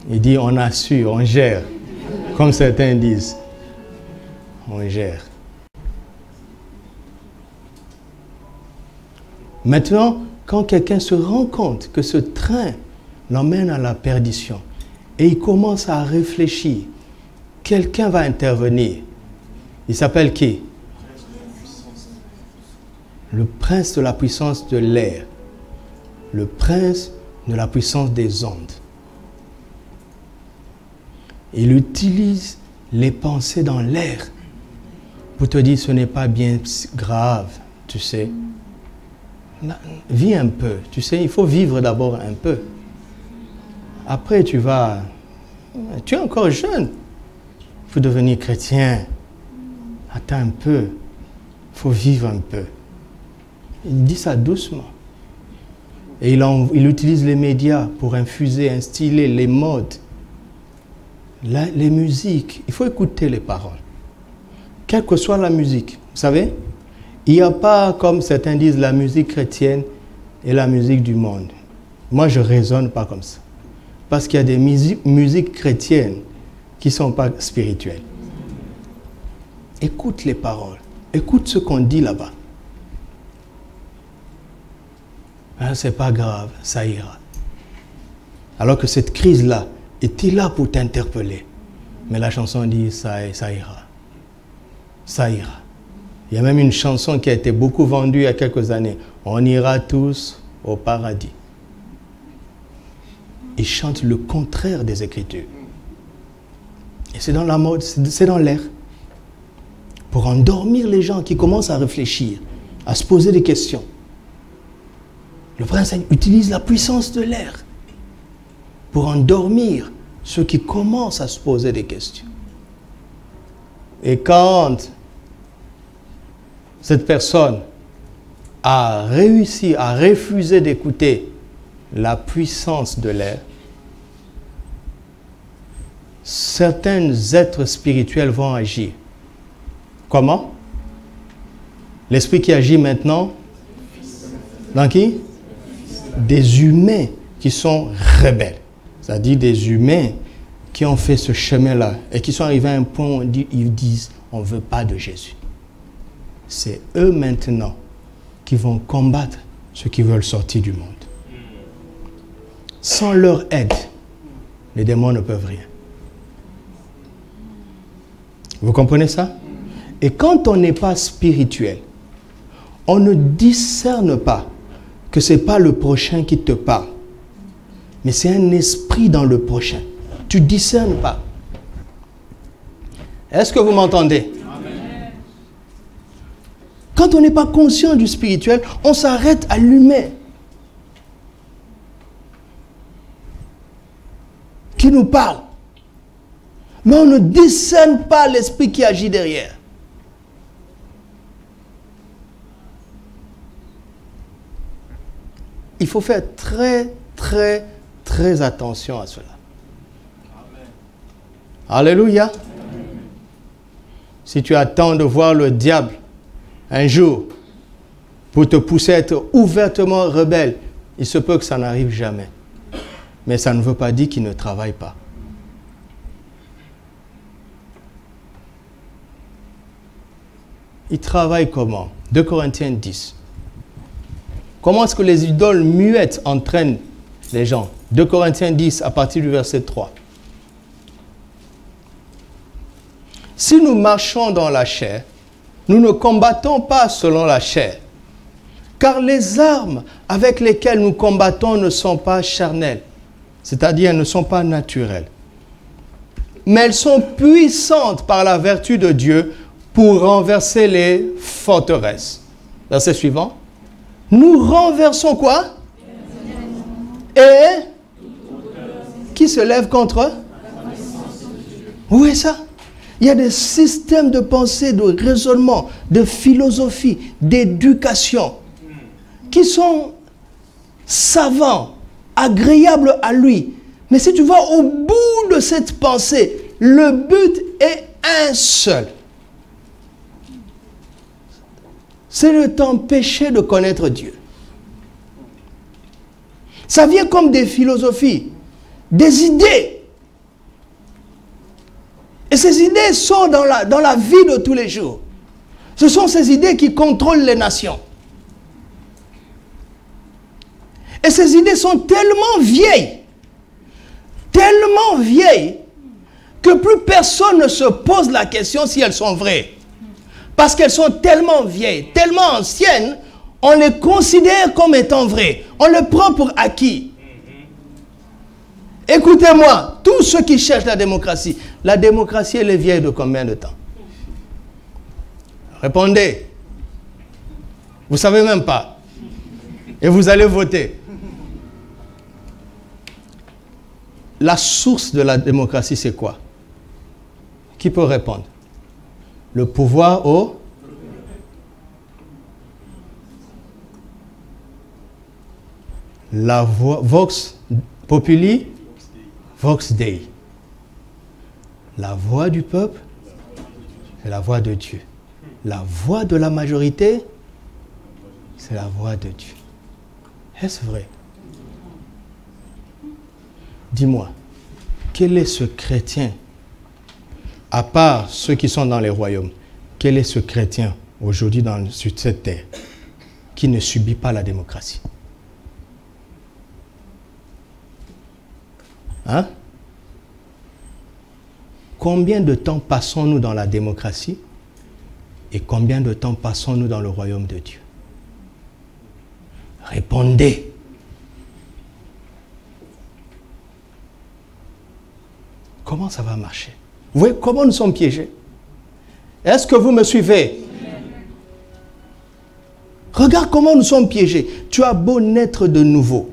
Il dit, on assure, on gère. Comme certains disent, on gère. Maintenant, quand quelqu'un se rend compte que ce train l'emmène à la perdition et il commence à réfléchir, quelqu'un va intervenir. Il s'appelle qui? Le prince de la puissance de l'air. Le prince de la puissance des ondes. Il utilise les pensées dans l'air pour te dire ce n'est pas bien grave, tu sais. Vis un peu, tu sais, il faut vivre d'abord un peu. Après, tu es encore jeune pour devenir chrétien. Attends un peu, il faut vivre un peu. Il dit ça doucement. Et il utilise les médias pour infuser, instiller les modes. Les musiques, il faut écouter les paroles. Quelle que soit la musique, vous savez, il n'y a pas, comme certains disent, la musique chrétienne et la musique du monde. Moi, je ne raisonne pas comme ça. Parce qu'il y a des musiques chrétiennes qui ne sont pas spirituelles. Écoute les paroles. Écoute ce qu'on dit là-bas. Hein, c'est pas grave, ça ira. Alors que cette crise-là était là pour t'interpeller. Mais la chanson dit, ça ira. Ça ira. Il y a même une chanson qui a été beaucoup vendue il y a quelques années. On ira tous au paradis. Ils chantent le contraire des Écritures. Et c'est dans la mode, c'est dans l'air. Pour endormir les gens qui commencent à réfléchir, à se poser des questions. Le prince utilise la puissance de l'air pour endormir ceux qui commencent à se poser des questions. Et quand cette personne a réussi à refuser d'écouter la puissance de l'air, certains êtres spirituels vont agir. Comment? L'esprit qui agit maintenant, dans qui? Des humains qui sont rebelles. C'est-à-dire des humains qui ont fait ce chemin-là et qui sont arrivés à un point où ils disent on ne veut pas de Jésus. C'est eux maintenant qui vont combattre ceux qui veulent sortir du monde. Sans leur aide, les démons ne peuvent rien. Vous comprenez ça? Et quand on n'est pas spirituel, on ne discerne pas que ce n'est pas le prochain qui te parle. Mais c'est un esprit dans le prochain. Tu ne discernes pas. Est-ce que vous m'entendez? Amen. Quand on n'est pas conscient du spirituel, on s'arrête à l'humain. Qui nous parle. Mais on ne discerne pas l'esprit qui agit derrière. Il faut faire très attention à cela. Amen. Alléluia. Amen. Si tu attends de voir le diable un jour pour te pousser à être ouvertement rebelle, il se peut que ça n'arrive jamais. Mais ça ne veut pas dire qu'il ne travaille pas. Il travaille comment? 2 Corinthiens 10. Comment est-ce que les idoles muettes entraînent les gens? 2 Corinthiens 10, à partir du verset 3. Si nous marchons dans la chair, nous ne combattons pas selon la chair. Car les armes avec lesquelles nous combattons ne sont pas charnelles, c'est-à-dire elles ne sont pas naturelles. Mais elles sont puissantes par la vertu de Dieu pour renverser les forteresses. Verset suivant. Nous renversons quoi? Et qui se lève contre eux? Où est ça? Il y a des systèmes de pensée, de raisonnement, de philosophie, d'éducation qui sont savants, agréables à lui. Mais si tu vas au bout de cette pensée, le but est un seul. C'est de t'empêcher de connaître Dieu. Ça vient comme des philosophies, des idées. Et ces idées sont dans la vie de tous les jours. Ce sont ces idées qui contrôlent les nations. Et ces idées sont tellement vieilles, que plus personne ne se pose la question si elles sont vraies. Parce qu'elles sont tellement vieilles, tellement anciennes, on les considère comme étant vraies. On les prend pour acquis. Écoutez-moi, tous ceux qui cherchent la démocratie, elle est vieille de combien de temps? Répondez. Vous ne savez même pas. Et vous allez voter. La source de la démocratie, c'est quoi? Qui peut répondre? Le pouvoir au... La voix, Vox Populi, Vox Dei. La voix du peuple, c'est la voix de Dieu. La voix de la majorité, c'est la voix de Dieu. Est-ce vrai? Dis-moi, quel est ce chrétien, à part ceux qui sont dans les royaumes, quel est ce chrétien aujourd'hui sur cette terre qui ne subit pas la démocratie? Hein? Combien de temps passons-nous dans la démocratie et combien de temps passons-nous dans le royaume de Dieu? Répondez. Comment ça va marcher? Vous voyez comment nous sommes piégés? Est-ce que vous me suivez? Regarde comment nous sommes piégés. Tu as beau naître de nouveau.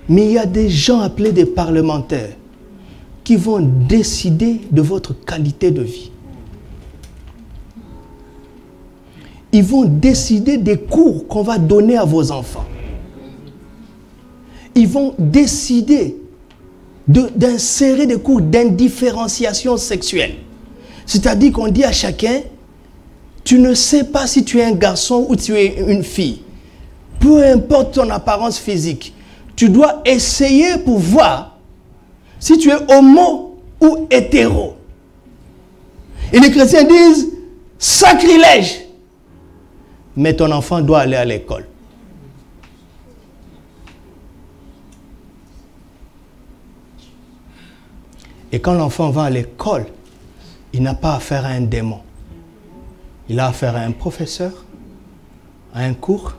Mais il y a des gens appelés des parlementaires qui vont décider de votre qualité de vie. Ils vont décider des cours qu'on va donner à vos enfants. Ils vont décider d'insérer des cours d'indifférenciation sexuelle. C'est-à-dire qu'on dit à chacun, tu ne sais pas si tu es un garçon ou tu es une fille. Peu importe ton apparence physique, tu dois essayer pour voir si tu es homo ou hétéro. Et les chrétiens disent, sacrilège. Mais ton enfant doit aller à l'école. Et quand l'enfant va à l'école, il n'a pas affaire à un démon. Il a affaire à un professeur, à un cours,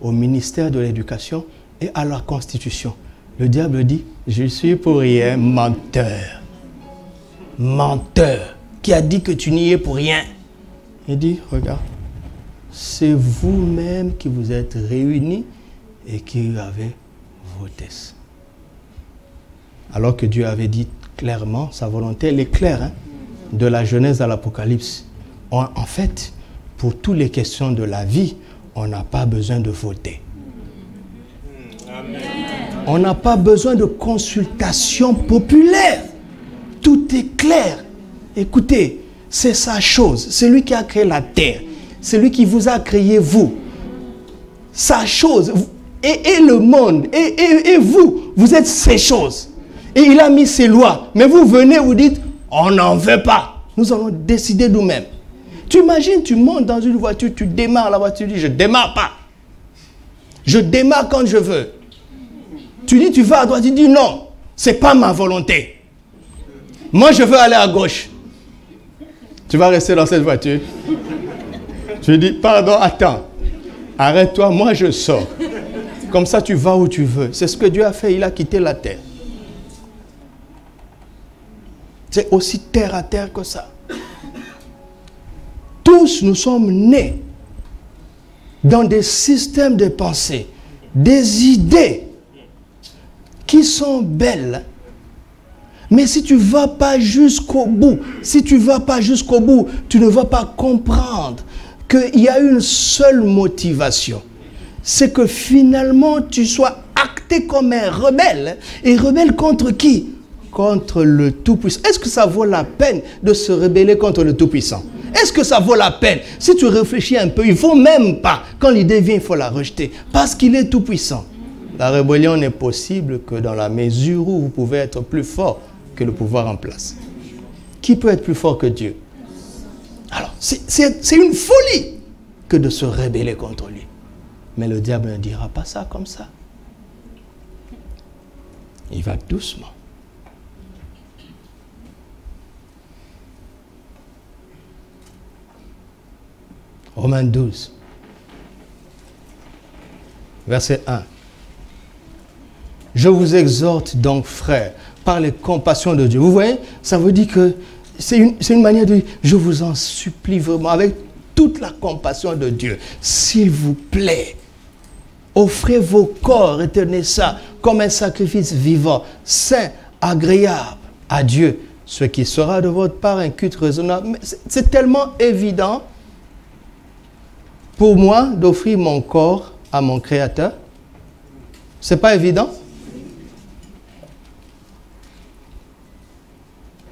au ministère de l'Éducation et à la Constitution. Le diable dit, je suis pour rien, menteur. Menteur. Qui a dit que tu n'y es pour rien? Il dit, regarde, c'est vous-même qui vous êtes réunis et qui avez voté ça. Alors que Dieu avait dit clairement, sa volonté, elle est claire, hein, de la Genèse à l'Apocalypse. En fait, pour toutes les questions de la vie, on n'a pas besoin de voter. Amen. On n'a pas besoin de consultation populaire. Tout est clair. Écoutez, c'est sa chose. C'est lui qui a créé la terre. C'est lui qui vous a créé vous. Sa chose. Et le monde. Et vous. Vous êtes ces choses. Et il a mis ses lois. Mais vous venez, vous dites, on n'en veut pas. Nous allons décider nous-mêmes. Tu imagines, tu montes dans une voiture, tu démarres la voiture, tu dis, je ne démarre pas. Je démarre quand je veux. Tu dis tu vas à droite, tu dis non, ce n'est pas ma volonté. Moi je veux aller à gauche. Tu vas rester dans cette voiture. Tu dis pardon, attends. Arrête-toi, moi je sors. Comme ça tu vas où tu veux. C'est ce que Dieu a fait, il a quitté la terre. C'est aussi terre à terre que ça. Tous nous sommes nés dans des systèmes de pensée, des idées qui sont belles. Mais si tu ne vas pas jusqu'au bout, tu ne vas pas comprendre qu'il y a une seule motivation. C'est que finalement tu sois acté comme un rebelle. Et rebelle contre qui? Contre le Tout-Puissant. Est-ce que ça vaut la peine de se rebeller contre le Tout-Puissant? Est-ce que ça vaut la peine? Si tu réfléchis un peu, il ne faut même pas. Quand l'idée vient, il faut la rejeter. Parce qu'il est tout-puissant. La rébellion n'est possible que dans la mesure où vous pouvez être plus fort que le pouvoir en place. Qui peut être plus fort que Dieu? Alors, c'est une folie que de se rebeller contre lui. Mais le diable ne dira pas ça comme ça. Il va doucement. Romains 12, verset 1. Je vous exhorte donc, frères, par les compassions de Dieu. Vous voyez, ça veut dire que c'est une manière de dire, je vous en supplie vraiment, avec toute la compassion de Dieu, s'il vous plaît, offrez vos corps et tenez ça comme un sacrifice vivant, saint, agréable à Dieu, ce qui sera de votre part un culte raisonnable. Mais c'est tellement évident pour moi d'offrir mon corps à mon Créateur. C'est pas évident?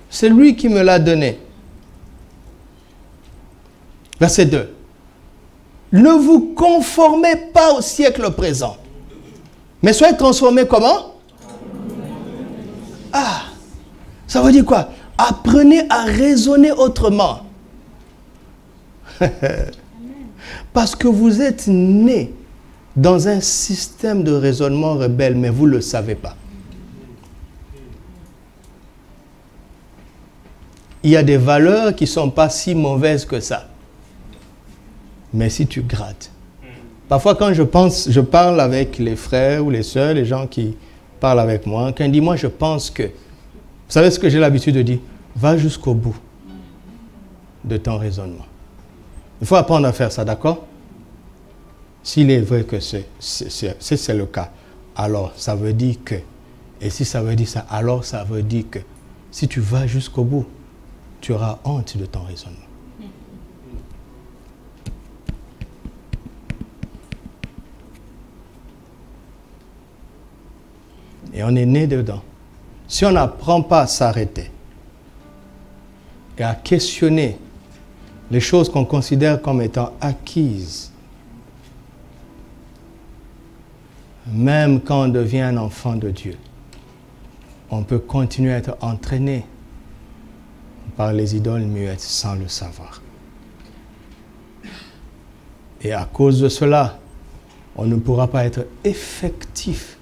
C'est lui qui me l'a donné. Verset 2. Ne vous conformez pas au siècle présent, mais soyez transformés comment? Ah, ça veut dire quoi? Apprenez à raisonner autrement. Parce que vous êtes nés dans un système de raisonnement rebelle, mais vous ne le savez pas. Il y a des valeurs qui ne sont pas si mauvaises que ça. Mais si tu grattes. Parfois quand je parle avec les frères ou les sœurs, les gens qui parlent avec moi, quand ils disent, moi je pense que, vous savez ce que j'ai l'habitude de dire? Va jusqu'au bout de ton raisonnement. Il faut apprendre à faire ça, d'accord? S'il est vrai que c'est le cas, alors ça veut dire que, et si ça veut dire ça, alors ça veut dire que, si tu vas jusqu'au bout, tu auras honte de ton raisonnement. Et on est né dedans. Si on n'apprend pas à s'arrêter et à questionner les choses qu'on considère comme étant acquises, même quand on devient un enfant de Dieu, on peut continuer à être entraîné par les idoles muettes sans le savoir. Et à cause de cela, on ne pourra pas être effectif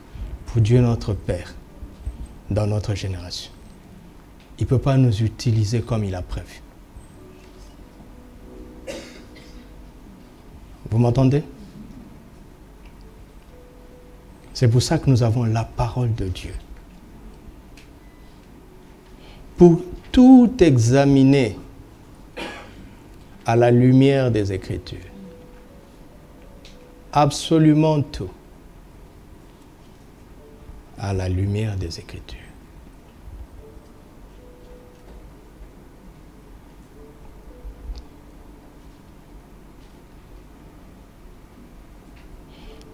pour Dieu notre Père dans notre génération. Il ne peut pas nous utiliser comme il a prévu. Vous m'entendez? C'est pour ça que nous avons la parole de Dieu. Pour tout examiner à la lumière des Écritures. Absolument tout. À la lumière des Écritures.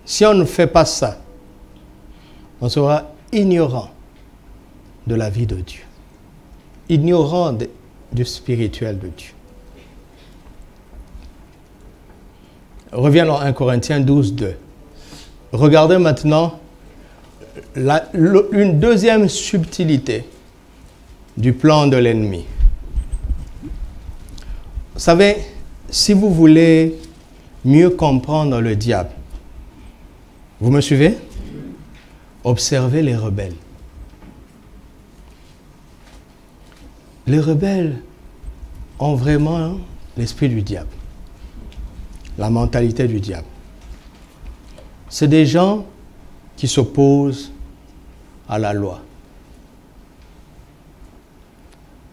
Si on ne fait pas ça, on sera ignorant de la vie de Dieu. Ignorant du spirituel de Dieu. Reviens à 1 Corinthiens 12, 2. Regardez maintenant une deuxième subtilité du plan de l'ennemi. Vous savez, si vous voulez mieux comprendre le diable, Vous me suivez? Observez les rebelles. Les rebelles ont vraiment l'esprit du diable, la mentalité du diable. C'est des gens qui s'opposent à la loi.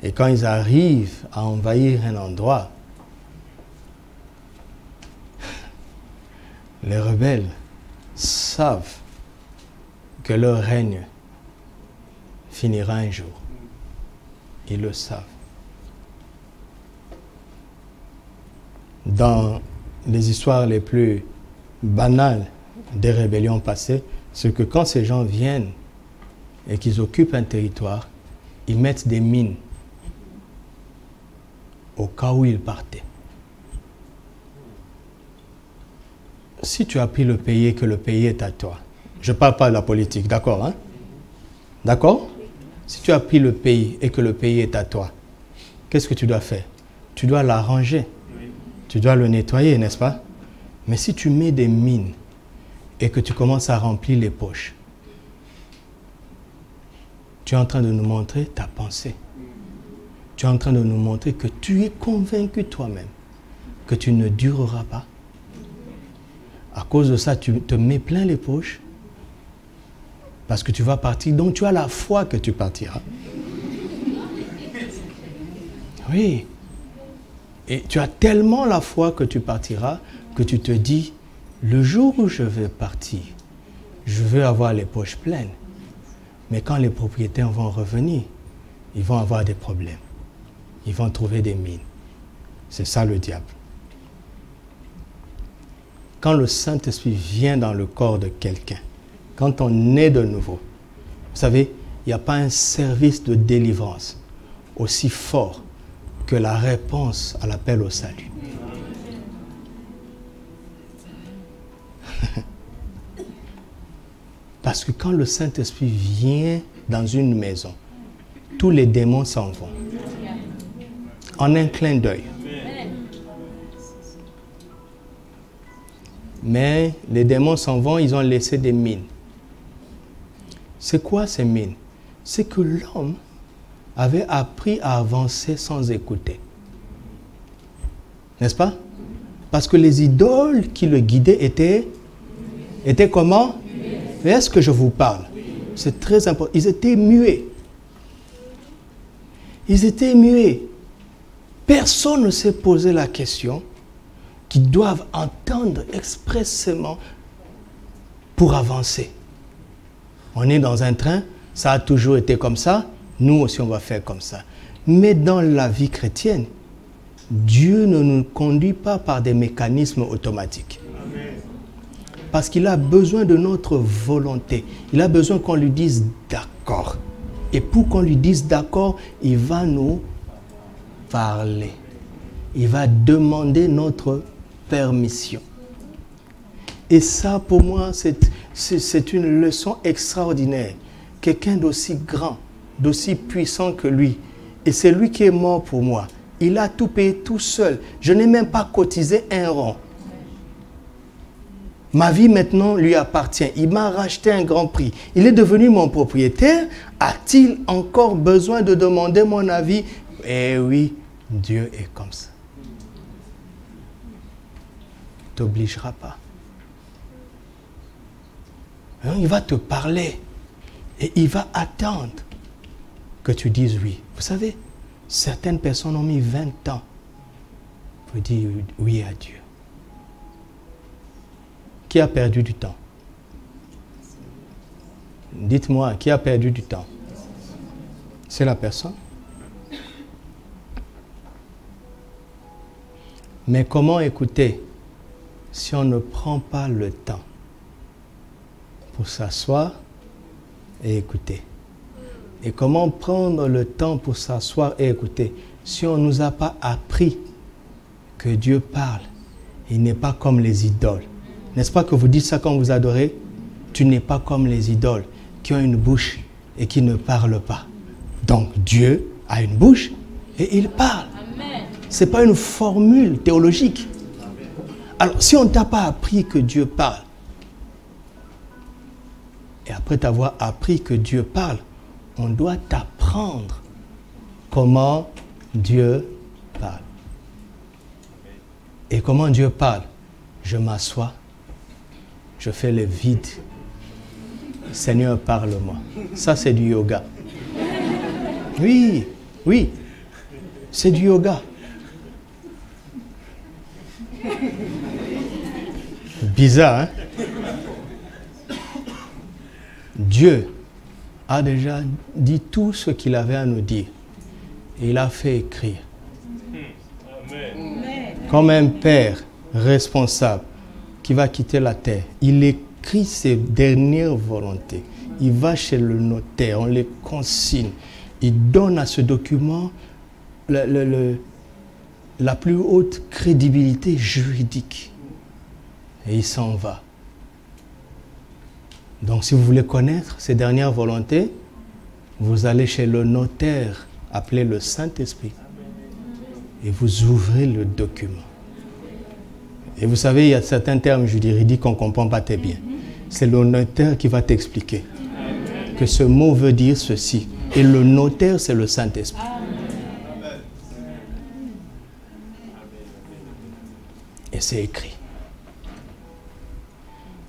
Et quand ils arrivent à envahir un endroit, les rebelles savent que leur règne finira un jour. Ils le savent. Dans les histoires les plus banales des rébellions passées, c'est que quand ces gens viennent et qu'ils occupent un territoire, ils mettent des mines au cas où ils partaient. Si tu as pris le pays et que le pays est à toi, je ne parle pas de la politique, d'accord, hein? D'accord? Si tu as pris le pays et que le pays est à toi, qu'est-ce que tu dois faire? Tu dois l'arranger. Tu dois le nettoyer, n'est-ce pas? Mais si tu mets des mines et que tu commences à remplir les poches, tu es en train de nous montrer ta pensée. Tu es en train de nous montrer que tu es convaincu toi-même que tu ne dureras pas. À cause de ça, tu te mets plein les poches parce que tu vas partir. Donc tu as la foi que tu partiras. Oui. Et tu as tellement la foi que tu partiras que tu te dis, le jour où je vais partir, je veux avoir les poches pleines. Mais quand les propriétaires vont revenir, ils vont avoir des problèmes. Ils vont trouver des mines. C'est ça le diable. Quand le Saint-Esprit vient dans le corps de quelqu'un, quand on est de nouveau, vous savez, il n'y a pas un service de délivrance aussi fort que la réponse à l'appel au salut. Parce que quand le Saint-Esprit vient dans une maison, tous les démons s'en vont. En un clin d'œil. Mais les démons s'en vont, ils ont laissé des mines. C'est quoi ces mines? C'est que l'homme avait appris à avancer sans écouter. N'est-ce pas? Parce que les idoles qui le guidaient étaient comment? Est-ce que je vous parle? C'est très important. Ils étaient muets. Ils étaient muets. Personne ne s'est posé la question qu'ils doivent entendre expressément pour avancer. On est dans un train, ça a toujours été comme ça, nous aussi on va faire comme ça. Mais dans la vie chrétienne, Dieu ne nous conduit pas par des mécanismes automatiques. Parce qu'il a besoin de notre volonté. Il a besoin qu'on lui dise d'accord. Et pour qu'on lui dise d'accord, il va nous parler. Il va demander notre permission. Et ça, pour moi, c'est une leçon extraordinaire. Quelqu'un d'aussi grand, d'aussi puissant que lui. Et c'est lui qui est mort pour moi. Il a tout payé tout seul. Je n'ai même pas cotisé un rond. Ma vie maintenant lui appartient. Il m'a racheté un grand prix. Il est devenu mon propriétaire. A-t-il encore besoin de demander mon avis? Eh oui, Dieu est comme ça. Il ne t'obligera pas. Il va te parler. Et il va attendre que tu dises oui. Vous savez, certaines personnes ont mis 20 ans pour dire oui à Dieu. Qui a perdu du temps? Dites-moi, qui a perdu du temps? C'est la personne. Mais comment écouter si on ne prend pas le temps pour s'asseoir et écouter? Et comment prendre le temps pour s'asseoir et écouter si on ne nous a pas appris que Dieu parle? Il n'est pas comme les idoles. N'est-ce pas que vous dites ça quand vous adorez? Tu n'es pas comme les idoles qui ont une bouche et qui ne parlent pas. Donc Dieu a une bouche et il parle. Ce n'est pas une formule théologique. Alors si on ne t'a pas appris que Dieu parle, après t'avoir appris que Dieu parle, on doit t'apprendre comment Dieu parle. Et comment Dieu parle? Je m'assois, je fais le vide. Seigneur, parle-moi. Ça, c'est du yoga. Oui, oui, c'est du yoga. Bizarre, hein? Dieu a déjà dit tout ce qu'il avait à nous dire. Et il a fait écrire. Comme un père responsable qui va quitter la terre, il écrit ses dernières volontés. Il va chez le notaire, on les consigne. Il donne à ce document la plus haute crédibilité juridique. Et il s'en va. Donc si vous voulez connaître ces dernières volontés, vous allez chez le notaire, appelé le Saint-Esprit, et vous ouvrez le document. Et vous savez, il y a certains termes juridiques qu'on ne comprend pas très bien. C'est le notaire qui va t'expliquer que ce mot veut dire ceci. Et le notaire, c'est le Saint-Esprit. Et c'est écrit.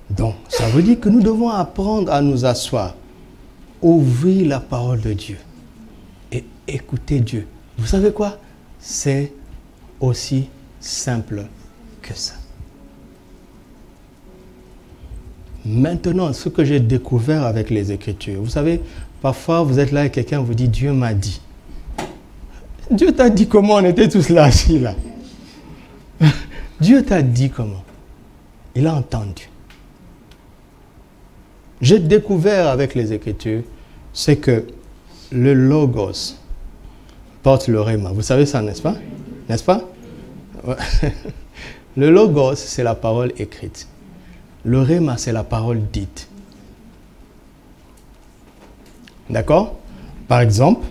Donc, ça veut dire que nous devons apprendre à nous asseoir, ouvrir la parole de Dieu et écouter Dieu. Vous savez quoi? C'est aussi simple que ça. Maintenant, ce que j'ai découvert avec les Écritures, vous savez, parfois vous êtes là et quelqu'un vous dit « Dieu m'a dit ». Dieu t'a dit comment? On était tous là, assis là. Dieu t'a dit comment? Il a entendu. J'ai découvert avec les Écritures, c'est que le Logos porte le Rhéma. Vous savez ça, n'est-ce pas? N'est-ce pas? Le Logos, c'est la parole écrite. Le Rhéma, c'est la parole dite. D'accord? Par exemple,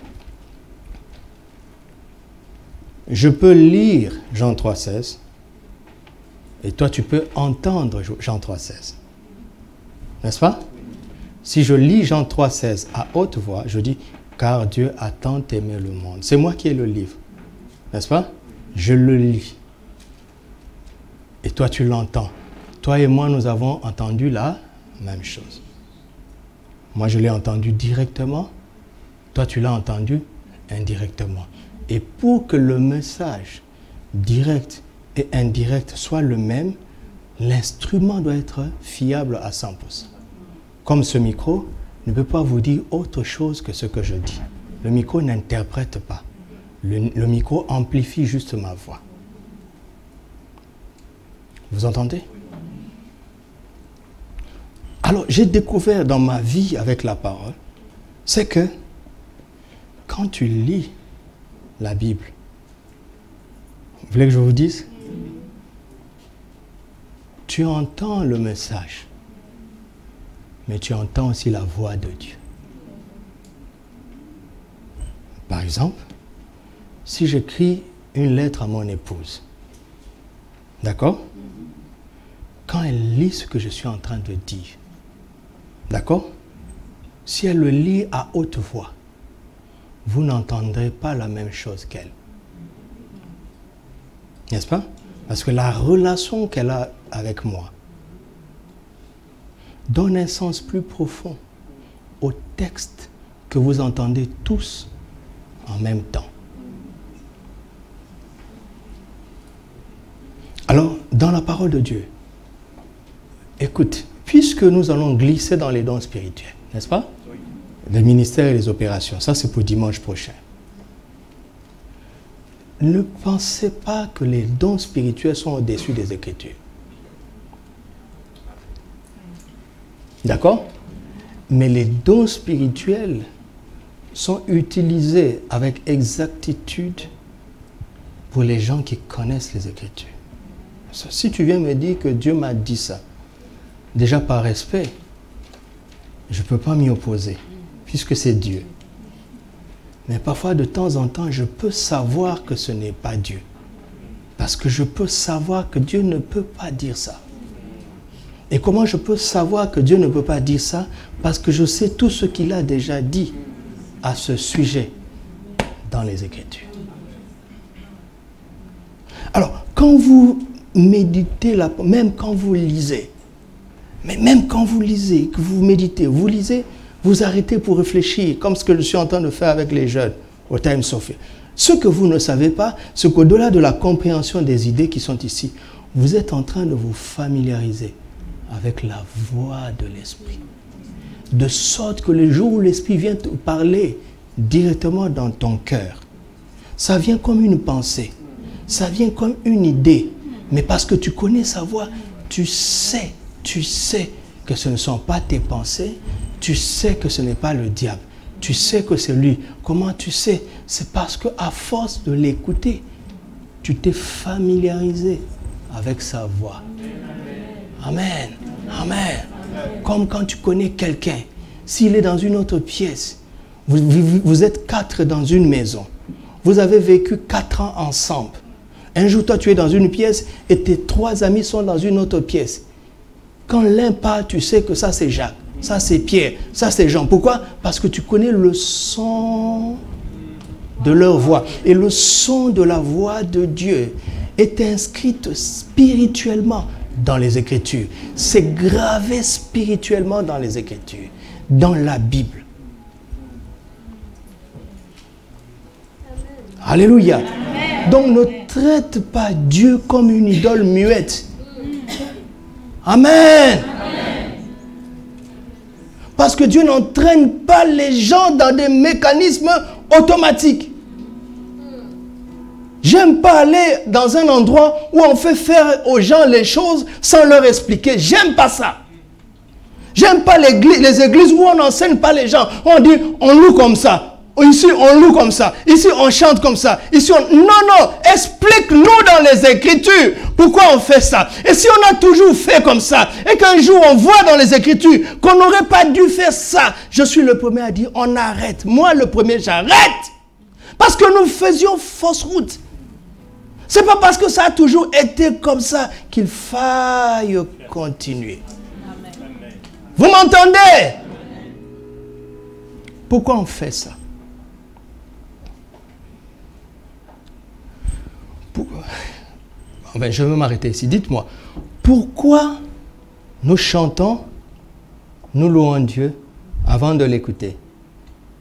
je peux lire Jean 3,16 et toi, tu peux entendre Jean 3,16. N'est-ce pas? Si je lis Jean 3,16 à haute voix, je dis « Car Dieu a tant aimé le monde ». C'est moi qui ai le livre. N'est-ce pas? Je le lis. Et toi, tu l'entends. Toi et moi, nous avons entendu la même chose. Moi, je l'ai entendu directement. Toi, tu l'as entendu indirectement. Et pour que le message direct et indirect soit le même, l'instrument doit être fiable à 100%. Comme ce micro ne peut pas vous dire autre chose que ce que je dis. Le micro n'interprète pas. Le micro amplifie juste ma voix. Vous entendez? Alors, j'ai découvert dans ma vie avec la parole, c'est que quand tu lis la Bible, vous voulez que je vous dise? Tu entends le message, mais tu entends aussi la voix de Dieu. Par exemple, si j'écris une lettre à mon épouse, d'accord? Quand elle lit ce que je suis en train de dire, d'accord? Si elle le lit à haute voix, vous n'entendrez pas la même chose qu'elle. N'est-ce pas? Parce que la relation qu'elle a avec moi donne un sens plus profond au texte que vous entendez tous en même temps. Alors, dans la parole de Dieu, écoute, puisque nous allons glisser dans les dons spirituels, n'est-ce pas? Oui. Le ministère et les opérations, ça c'est pour dimanche prochain. Ne pensez pas que les dons spirituels sont au-dessus des Écritures. D'accord? Mais les dons spirituels sont utilisés avec exactitude pour les gens qui connaissent les Écritures. Si tu viens me dire que Dieu m'a dit ça, déjà par respect, je ne peux pas m'y opposer, puisque c'est Dieu. Mais parfois, de temps en temps, je peux savoir que ce n'est pas Dieu. Parce que je peux savoir que Dieu ne peut pas dire ça. Et comment je peux savoir que Dieu ne peut pas dire ça? Parce que je sais tout ce qu'il a déjà dit à ce sujet dans les Écritures. Alors, quand vous méditez, même quand vous lisez, que vous méditez, vous lisez, vous arrêtez pour réfléchir, comme ce que je suis en train de faire avec les jeunes au Time Sophia. Ce que vous ne savez pas, c'est qu'au-delà de la compréhension des idées qui sont ici, vous êtes en train de vous familiariser avec la voix de l'Esprit. De sorte que le jour où l'Esprit vient te parler directement dans ton cœur, ça vient comme une pensée, ça vient comme une idée. Mais parce que tu connais sa voix, tu sais que ce ne sont pas tes pensées, tu sais que ce n'est pas le diable, tu sais que c'est lui. Comment tu sais? C'est parce qu'à force de l'écouter, tu t'es familiarisé avec sa voix. Amen. Amen. Comme quand tu connais quelqu'un, s'il est dans une autre pièce, vous êtes 4 dans une maison, vous avez vécu 4 ans ensemble. Un jour, toi, tu es dans une pièce et tes 3 amis sont dans une autre pièce. Quand l'un parle, tu sais que ça, c'est Jacques, ça, c'est Pierre, ça, c'est Jean. Pourquoi? Parce que tu connais le son de leur voix. Et le son de la voix de Dieu est inscrite spirituellement dans les Écritures. C'est gravé spirituellement dans les Écritures, dans la Bible. Alléluia. Amen. Donc ne traite pas Dieu comme une idole muette. Amen. Amen. Parce que Dieu n'entraîne pas les gens dans des mécanismes automatiques. J'aime pas aller dans un endroit où on fait faire aux gens les choses sans leur expliquer. J'aime pas ça. J'aime pas les églises où on n'enseigne pas les gens. On dit, on loue comme ça. Ici, on loue comme ça. Ici, on chante comme ça. Ici, on... Non, explique-nous dans les Écritures pourquoi on fait ça. Et si on a toujours fait comme ça, et qu'un jour on voit dans les Écritures qu'on n'aurait pas dû faire ça, je suis le premier à dire, on arrête. Moi, le premier, j'arrête. Parce que nous faisions fausse route. C'est pas parce que ça a toujours été comme ça qu'il faille continuer. Amen. Vous m'entendez? Pourquoi on fait ça? Enfin, je vais m'arrêter ici. Dites-moi, pourquoi nous chantons, nous louons Dieu avant de l'écouter?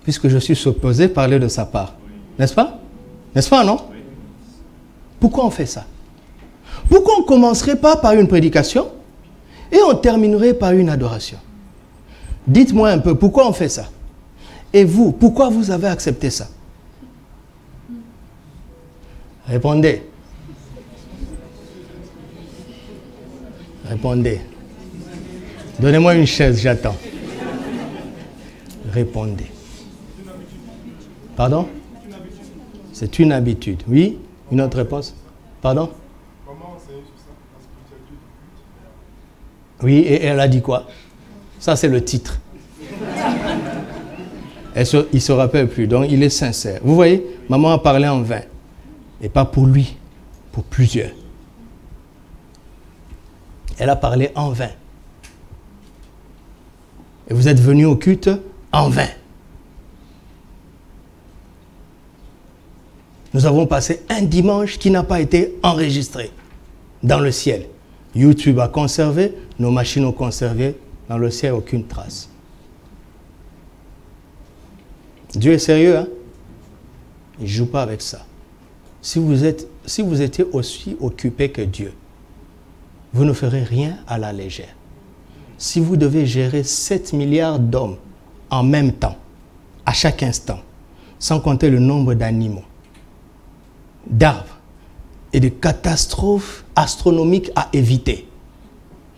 Puisque je suis supposé parler de sa part. N'est-ce pas? N'est-ce pas, non? Pourquoi on fait ça? Pourquoi on ne commencerait pas par une prédication et on terminerait par une adoration? Dites-moi un peu, pourquoi on fait ça? Et vous, pourquoi vous avez accepté ça? Répondez. Répondez. Donnez-moi une chaise, j'attends. Répondez. Pardon? C'est une habitude. Oui? Une autre réponse? Pardon? Comment enseigner sur ça? La spiritualité du culte. Oui, et elle a dit quoi? Ça, c'est le titre. Il ne se rappelle plus, donc il est sincère. Vous voyez, maman a parlé en vain. Et pas pour lui, pour plusieurs. Elle a parlé en vain. Et vous êtes venus au culte en vain. Nous avons passé un dimanche qui n'a pas été enregistré dans le ciel. YouTube a conservé, nos machines ont conservé, dans le ciel, aucune trace. Dieu est sérieux, hein? Il ne joue pas avec ça. Si vous étiez aussi occupé que Dieu, vous ne ferez rien à la légère. Si vous devez gérer 7 milliards d'hommes en même temps, à chaque instant, sans compter le nombre d'animaux, d'arbres et de catastrophes astronomiques à éviter,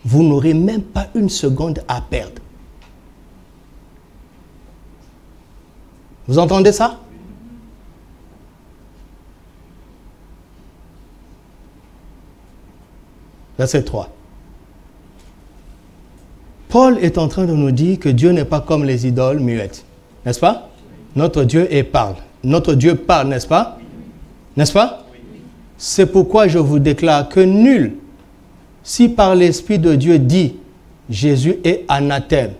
vous n'aurez même pas une seconde à perdre. Vous entendez ça? Verset 3. Paul est en train de nous dire que Dieu n'est pas comme les idoles muettes. N'est-ce pas? Notre Dieu parle. Notre Dieu parle, n'est-ce pas? N'est-ce pas? C'est pourquoi je vous déclare que nul, si par l'Esprit de Dieu dit Jésus est anathème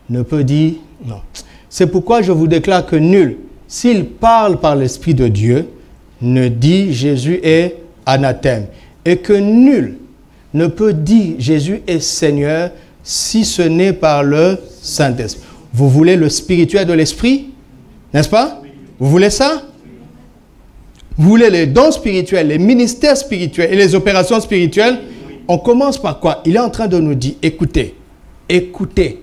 ne peut dire non. C'est pourquoi je vous déclare que nul, s'il parle par l'Esprit de Dieu, ne dit Jésus est anathème. Et que nul ne peut dire Jésus est Seigneur si ce n'est par le Saint-Esprit. Vous voulez le spirituel de l'Esprit? N'est-ce pas? Vous voulez ça? Vous voulez les dons spirituels, les ministères spirituels et les opérations spirituelles? On commence par quoi? Il est en train de nous dire, écoutez, écoutez.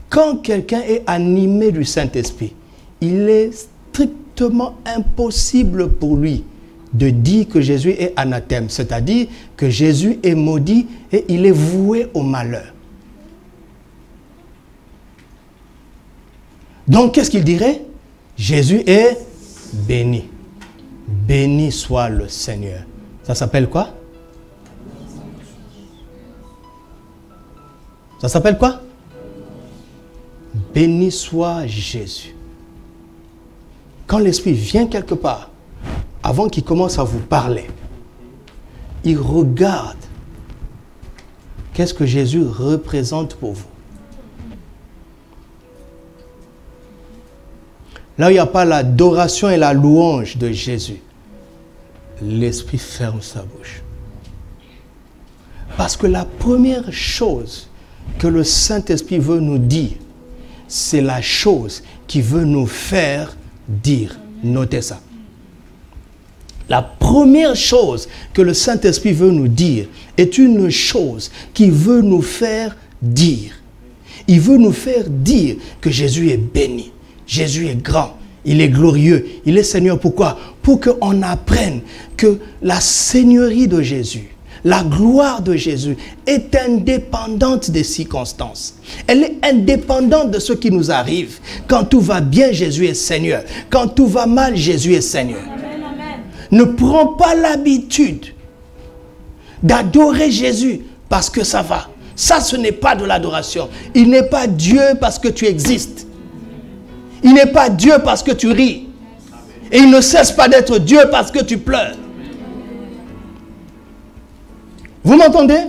Quand quelqu'un est animé du Saint-Esprit, il est strictement impossible pour lui de dire que Jésus est anathème, c'est-à-dire que Jésus est maudit et il est voué au malheur. Donc, qu'est-ce qu'il dirait? Jésus est béni. Béni soit le Seigneur. Ça s'appelle quoi? Ça s'appelle quoi? Béni soit Jésus. Quand l'Esprit vient quelque part, avant qu'il commence à vous parler, il regarde qu'est-ce que Jésus représente pour vous. Là où il n'y a pas l'adoration et la louange de Jésus, l'Esprit ferme sa bouche. Parce que la première chose que le Saint-Esprit veut nous dire, c'est la chose qui veut nous faire dire. Notez ça. La première chose que le Saint-Esprit veut nous dire est une chose qui veut nous faire dire. Il veut nous faire dire que Jésus est béni. Jésus est grand. Il est glorieux. Il est Seigneur. Pourquoi? Pour qu'on apprenne que la seigneurie de Jésus, la gloire de Jésus est indépendante des circonstances. Elle est indépendante de ce qui nous arrive. Quand tout va bien, Jésus est Seigneur. Quand tout va mal, Jésus est Seigneur. Amen, amen. Ne prends pas l'habitude d'adorer Jésus parce que ça va. Ça, ce n'est pas de l'adoration. Il n'est pas Dieu parce que tu existes. Il n'est pas Dieu parce que tu ris. Et il ne cesse pas d'être Dieu parce que tu pleures. Vous m'entendez?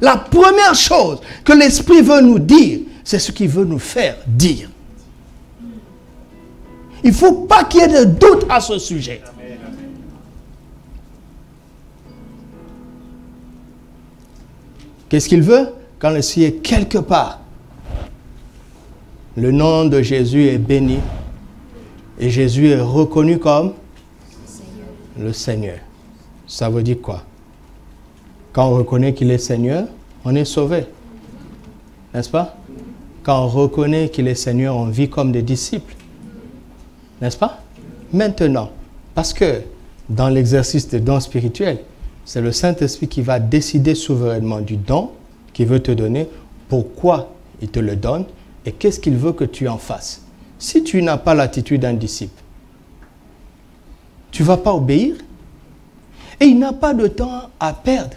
La première chose que l'Esprit veut nous dire, c'est ce qu'il veut nous faire dire. Il ne faut pas qu'il y ait de doute à ce sujet. Qu'est-ce qu'il veut? Quand l'Esprit est quelque part, le nom de Jésus est béni et Jésus est reconnu comme le Seigneur. Ça veut dire quoi? Quand on reconnaît qu'il est Seigneur, on est sauvé. N'est-ce pas? Quand on reconnaît qu'il est Seigneur, on vit comme des disciples. N'est-ce pas? Maintenant, parce que dans l'exercice des dons spirituels, c'est le Saint-Esprit qui va décider souverainement du don qu'il veut te donner, pourquoi il te le donne et qu'est-ce qu'il veut que tu en fasses. Si tu n'as pas l'attitude d'un disciple, tu ne vas pas obéir et il n'a pas de temps à perdre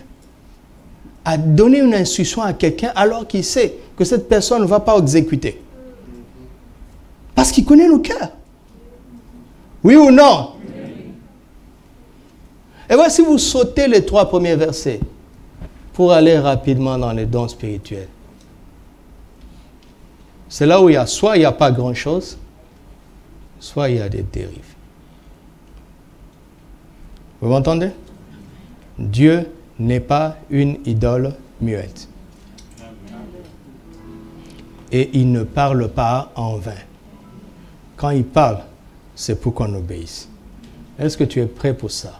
à donner une instruction à quelqu'un alors qu'il sait que cette personne ne va pas exécuter. Parce qu'il connaît nos cœurs. Oui ou non? Et voilà, si vous sautez les 3 premiers versets pour aller rapidement dans les dons spirituels, c'est là où il y a soit il n'y a pas grand-chose, soit il y a des dérives. Vous m'entendez? Dieu n'est pas une idole muette. Et il ne parle pas en vain. Quand il parle, c'est pour qu'on obéisse. Est-ce que tu es prêt pour ça?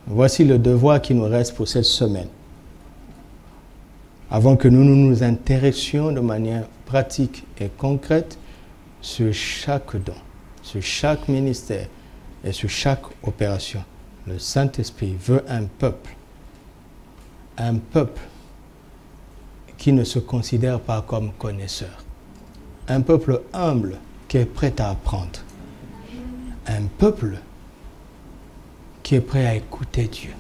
Voici le devoir qui nous reste pour cette semaine. Avant que nous nous intéressions de manière pratique et concrète sur chaque don, sur chaque ministère et sur chaque opération. Le Saint-Esprit veut un peuple qui ne se considère pas comme connaisseur, un peuple humble qui est prêt à apprendre, un peuple qui est prêt à écouter Dieu.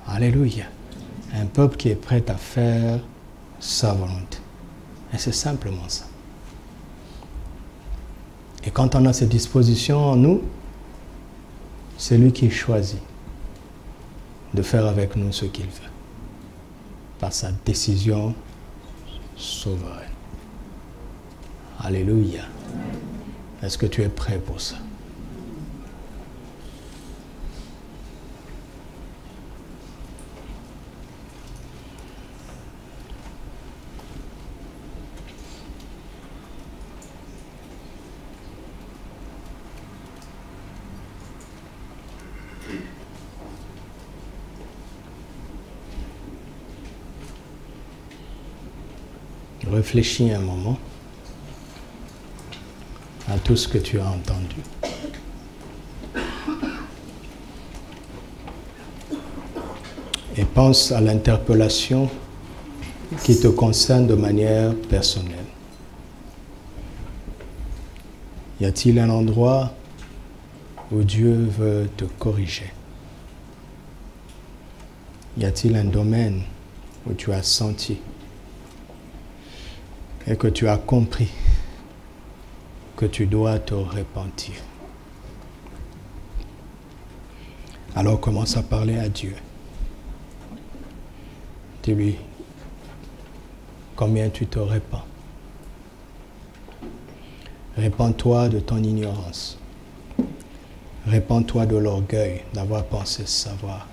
Alléluia. Un peuple qui est prêt à faire sa volonté. Et c'est simplement ça. Et quand on a ces dispositions en nous, c'est lui qui choisit. de faire avec nous ce qu'il veut, par sa décision souveraine. Alléluia. Est-ce que tu es prêt pour ça? Réfléchis un moment à tout ce que tu as entendu. Et pense à l'interpellation qui te concerne de manière personnelle. Y a-t-il un endroit où Dieu veut te corriger? Y a-t-il un domaine où tu as senti et que tu as compris que tu dois te repentir? Alors commence à parler à Dieu. Dis-lui combien tu te repens. Repens-toi de ton ignorance. Repens-toi de l'orgueil d'avoir pensé savoir.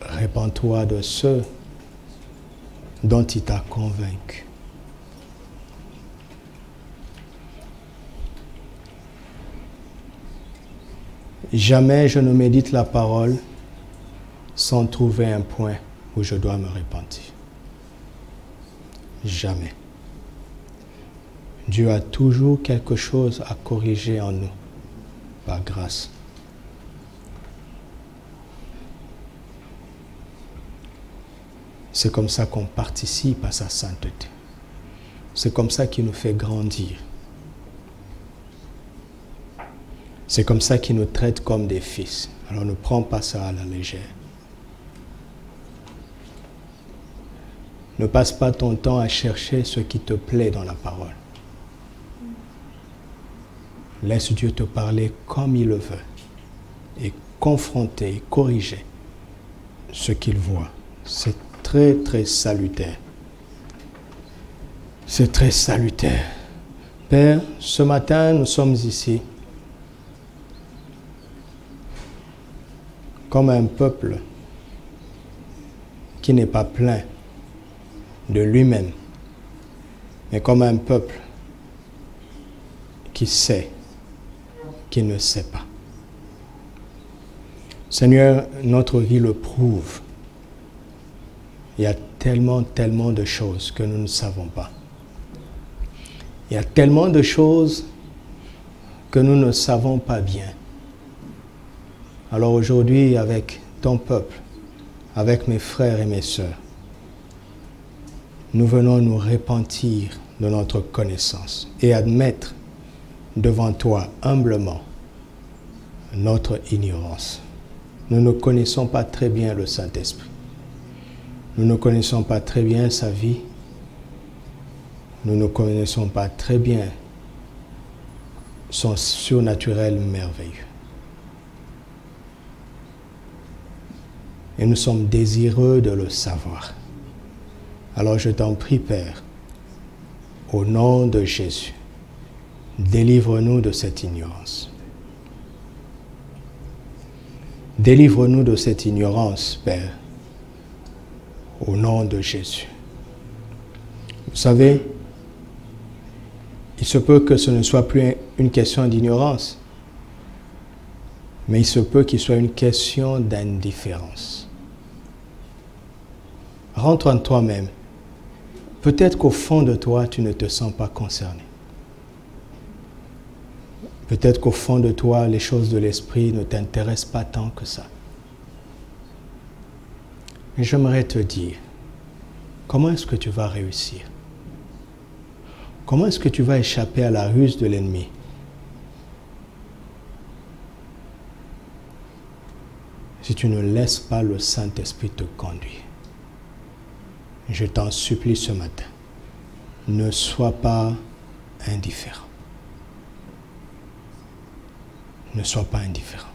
Repens-toi de ceux dont il t'a convaincu. Jamais je ne médite la parole sans trouver un point où je dois me repentir. Jamais. Dieu a toujours quelque chose à corriger en nous, par grâce. C'est comme ça qu'on participe à sa sainteté. C'est comme ça qu'il nous fait grandir. C'est comme ça qu'il nous traite comme des fils. Alors ne prends pas ça à la légère. Ne passe pas ton temps à chercher ce qui te plaît dans la parole. Laisse Dieu te parler comme il le veut et confronter, corriger ce qu'il voit. C'est très, très salutaire. C'est très salutaire. Père, ce matin, nous sommes ici comme un peuple qui n'est pas plein de lui-même, mais comme un peuple qui sait, qui ne sait pas. Seigneur, notre vie le prouve. Il y a tellement, tellement de choses que nous ne savons pas. Il y a tellement de choses que nous ne savons pas bien. Alors aujourd'hui, avec ton peuple, avec mes frères et mes sœurs, nous venons nous repentir de notre connaissance et admettre devant toi humblement notre ignorance. Nous ne connaissons pas très bien le Saint-Esprit. Nous ne connaissons pas très bien sa vie. Nous ne connaissons pas très bien son surnaturel merveilleux. Et nous sommes désireux de le savoir. Alors je t'en prie, Père, au nom de Jésus, délivre-nous de cette ignorance. Délivre-nous de cette ignorance, Père, au nom de Jésus. Vous savez, il se peut que ce ne soit plus une question d'ignorance, mais il se peut qu'il soit une question d'indifférence. Rentre en toi-même. Peut-être qu'au fond de toi, tu ne te sens pas concerné. Peut-être qu'au fond de toi, les choses de l'esprit ne t'intéressent pas tant que ça. Mais j'aimerais te dire, comment est-ce que tu vas réussir? Comment est-ce que tu vas échapper à la ruse de l'ennemi? Si tu ne laisses pas le Saint-Esprit te conduire. Je t'en supplie ce matin, ne sois pas indifférent. Ne sois pas indifférent.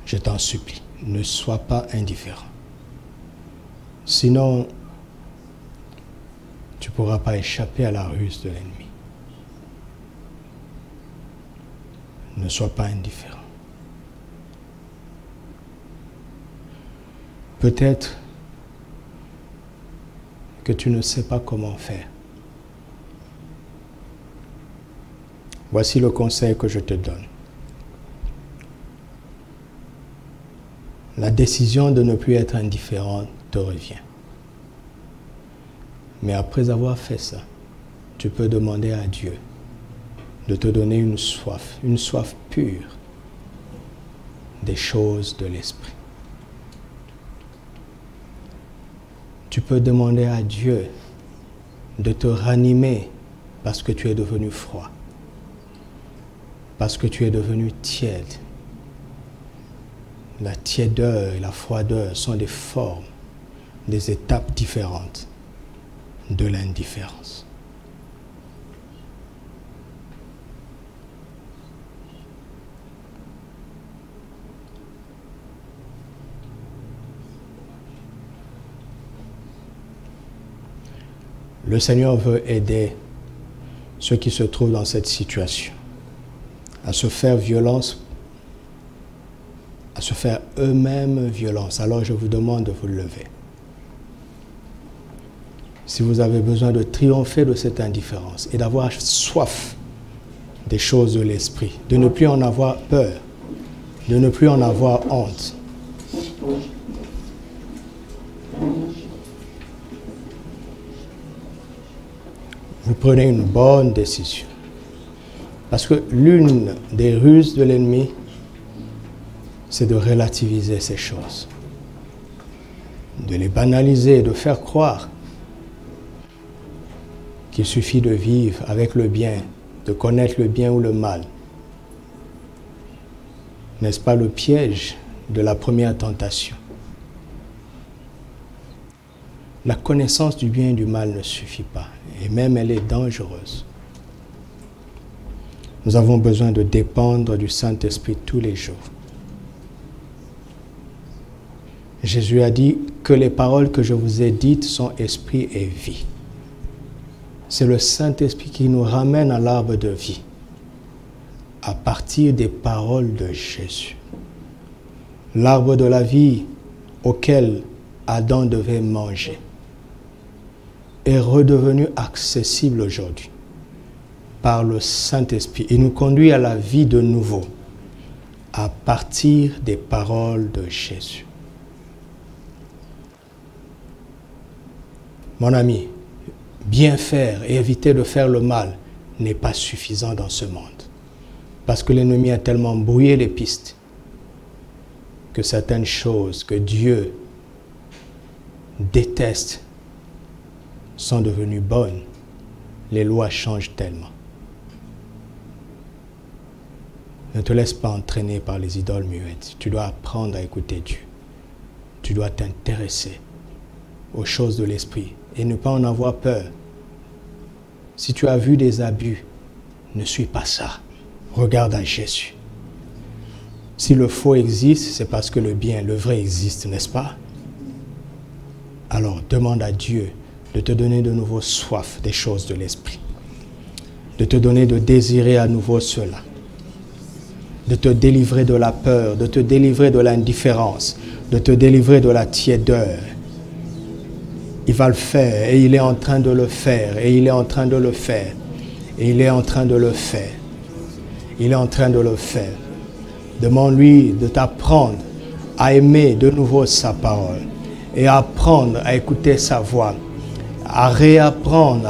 Je t'en supplie, ne sois pas indifférent. Sinon, tu ne pourras pas échapper à la ruse de l'ennemi. Ne sois pas indifférent. Peut-être que tu ne sais pas comment faire. Voici le conseil que je te donne. La décision de ne plus être indifférent te revient. Mais après avoir fait ça, tu peux demander à Dieu de te donner une soif pure des choses de l'esprit. Tu peux demander à Dieu de te ranimer parce que tu es devenu froid, parce que tu es devenu tiède. La tiédeur et la froideur sont des formes, des étapes différentes de l'indifférence. Le Seigneur veut aider ceux qui se trouvent dans cette situation à se faire violence, à se faire eux-mêmes violence. Alors je vous demande de vous lever. Si vous avez besoin de triompher de cette indifférence et d'avoir soif des choses de l'esprit, de ne plus en avoir peur, de ne plus en avoir honte. Vous prenez une bonne décision. Parce que l'une des ruses de l'ennemi, c'est de relativiser ces choses, de les banaliser, de faire croire qu'il suffit de vivre avec le bien, de connaître le bien ou le mal. N'est-ce pas le piège de la première tentation? La connaissance du bien et du mal ne suffit pas, et même elle est dangereuse. Nous avons besoin de dépendre du Saint-Esprit tous les jours. Jésus a dit que les paroles que je vous ai dites sont esprit et vie. C'est le Saint-Esprit qui nous ramène à l'arbre de vie, à partir des paroles de Jésus. L'arbre de la vie auquel Adam devait manger est redevenu accessible aujourd'hui par le Saint-Esprit. Il nous conduit à la vie de nouveau à partir des paroles de Jésus. Mon ami, bien faire et éviter de faire le mal n'est pas suffisant dans ce monde. Parce que l'ennemi a tellement brouillé les pistes que certaines choses que Dieu déteste sont devenues bonnes. Les lois changent tellement. Ne te laisse pas entraîner par les idoles muettes. Tu dois apprendre à écouter Dieu. Tu dois t'intéresser aux choses de l'esprit et ne pas en avoir peur. Si tu as vu des abus, ne suis pas ça. Regarde à Jésus. Si le faux existe, c'est parce que le bien, le vrai existe, n'est-ce pas? Alors demande à Dieu de te donner de nouveau soif des choses de l'esprit, de te donner de désirer à nouveau cela, de te délivrer de la peur, de te délivrer de l'indifférence, de te délivrer de la tiédeur. Il va le faire et il est en train de le faire et il est en train de le faire et il est en train de le faire. Il est en train de le faire. Demande-lui de t'apprendre à aimer de nouveau sa parole et à apprendre à écouter sa voix, à réapprendre,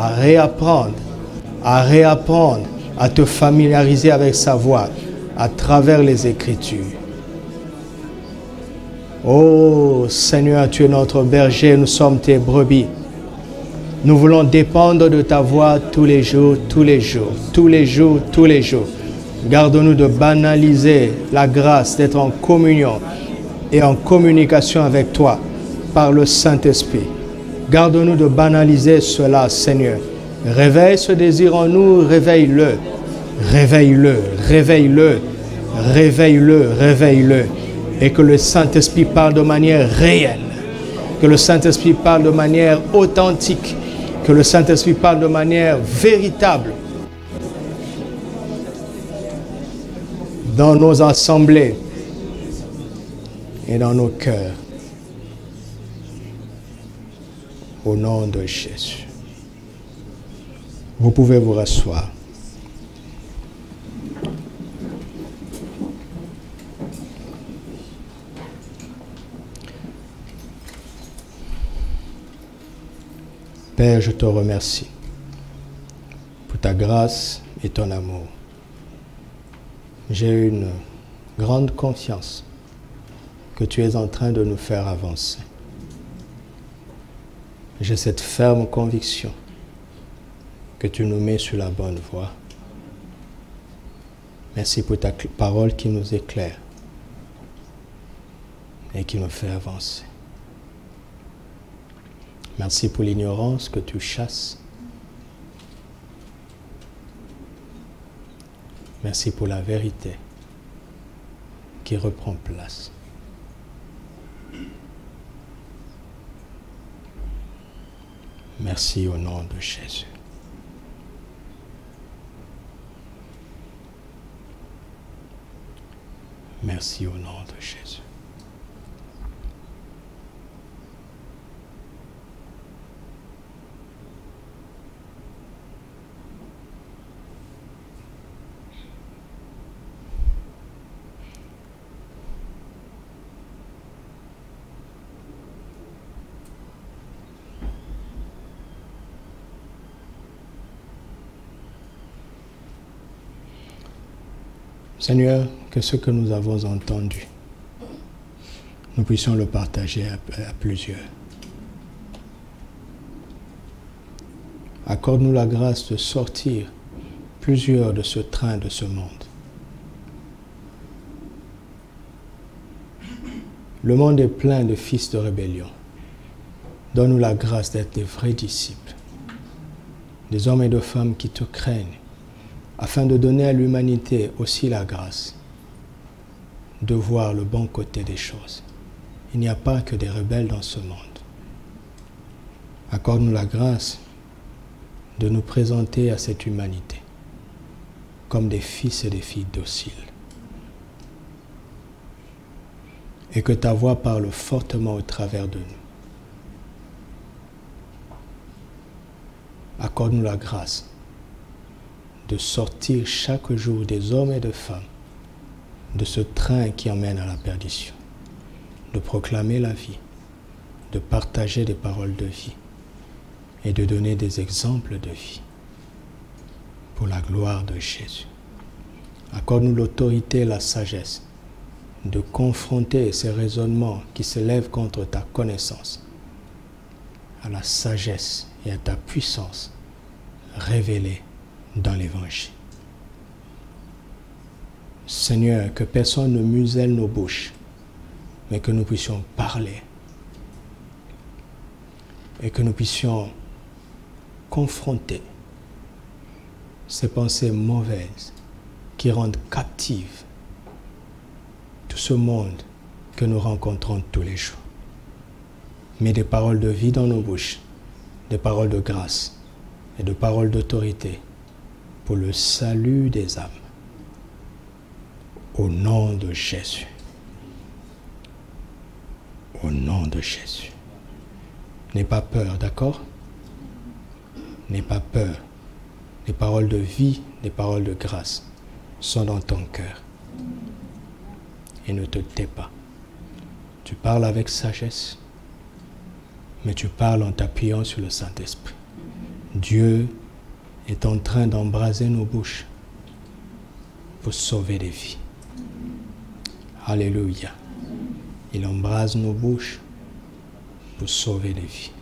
à te familiariser avec sa voix à travers les Écritures. Oh Seigneur, tu es notre berger, nous sommes tes brebis. Nous voulons dépendre de ta voix tous les jours, tous les jours, tous les jours, tous les jours. Garde-nous de banaliser la grâce d'être en communion et en communication avec toi par le Saint-Esprit. Garde-nous de banaliser cela, Seigneur. Réveille ce désir en nous, réveille-le. Réveille-le, réveille-le, réveille-le, réveille-le. Et que le Saint-Esprit parle de manière réelle. Que le Saint-Esprit parle de manière authentique. Que le Saint-Esprit parle de manière véritable. Dans nos assemblées et dans nos cœurs. Au nom de Jésus. Vous pouvez vous rasseoir. Père, je te remercie pour ta grâce et ton amour. J'ai une grande confiance que tu es en train de nous faire avancer. J'ai cette ferme conviction que tu nous mets sur la bonne voie. Merci pour ta parole qui nous éclaire et qui nous fait avancer. Merci pour l'ignorance que tu chasses. Merci pour la vérité qui reprend place. Merci au nom de Jésus. Merci au nom de Jésus. Seigneur, que ce que nous avons entendu, nous puissions le partager à plusieurs. Accorde-nous la grâce de sortir plusieurs de ce train de ce monde. Le monde est plein de fils de rébellion. Donne-nous la grâce d'être des vrais disciples, des hommes et de femmes qui te craignent, afin de donner à l'humanité aussi la grâce de voir le bon côté des choses. Il n'y a pas que des rebelles dans ce monde. Accorde-nous la grâce de nous présenter à cette humanité comme des fils et des filles dociles. Et que ta voix parle fortement au travers de nous. Accorde-nous la grâce de sortir chaque jour des hommes et des femmes de ce train qui emmène à la perdition, de proclamer la vie, de partager des paroles de vie et de donner des exemples de vie pour la gloire de Jésus. Accorde-nous l'autorité et la sagesse de confronter ces raisonnements qui se lèvent contre ta connaissance à la sagesse et à ta puissance révélée dans l'Évangile. Seigneur, que personne ne muselle nos bouches, mais que nous puissions parler et que nous puissions confronter ces pensées mauvaises qui rendent captives tout ce monde que nous rencontrons tous les jours. Mets des paroles de vie dans nos bouches, des paroles de grâce et de paroles d'autorité pour le salut des âmes. Au nom de Jésus. Au nom de Jésus. N'aie pas peur, d'accord? N'aie pas peur. Les paroles de vie, les paroles de grâce sont dans ton cœur. Et ne te tais pas. Tu parles avec sagesse, mais tu parles en t'appuyant sur le Saint-Esprit. Dieu est en train d'embraser nos bouches pour sauver des vies. Alléluia. Il embrase nos bouches pour sauver des vies.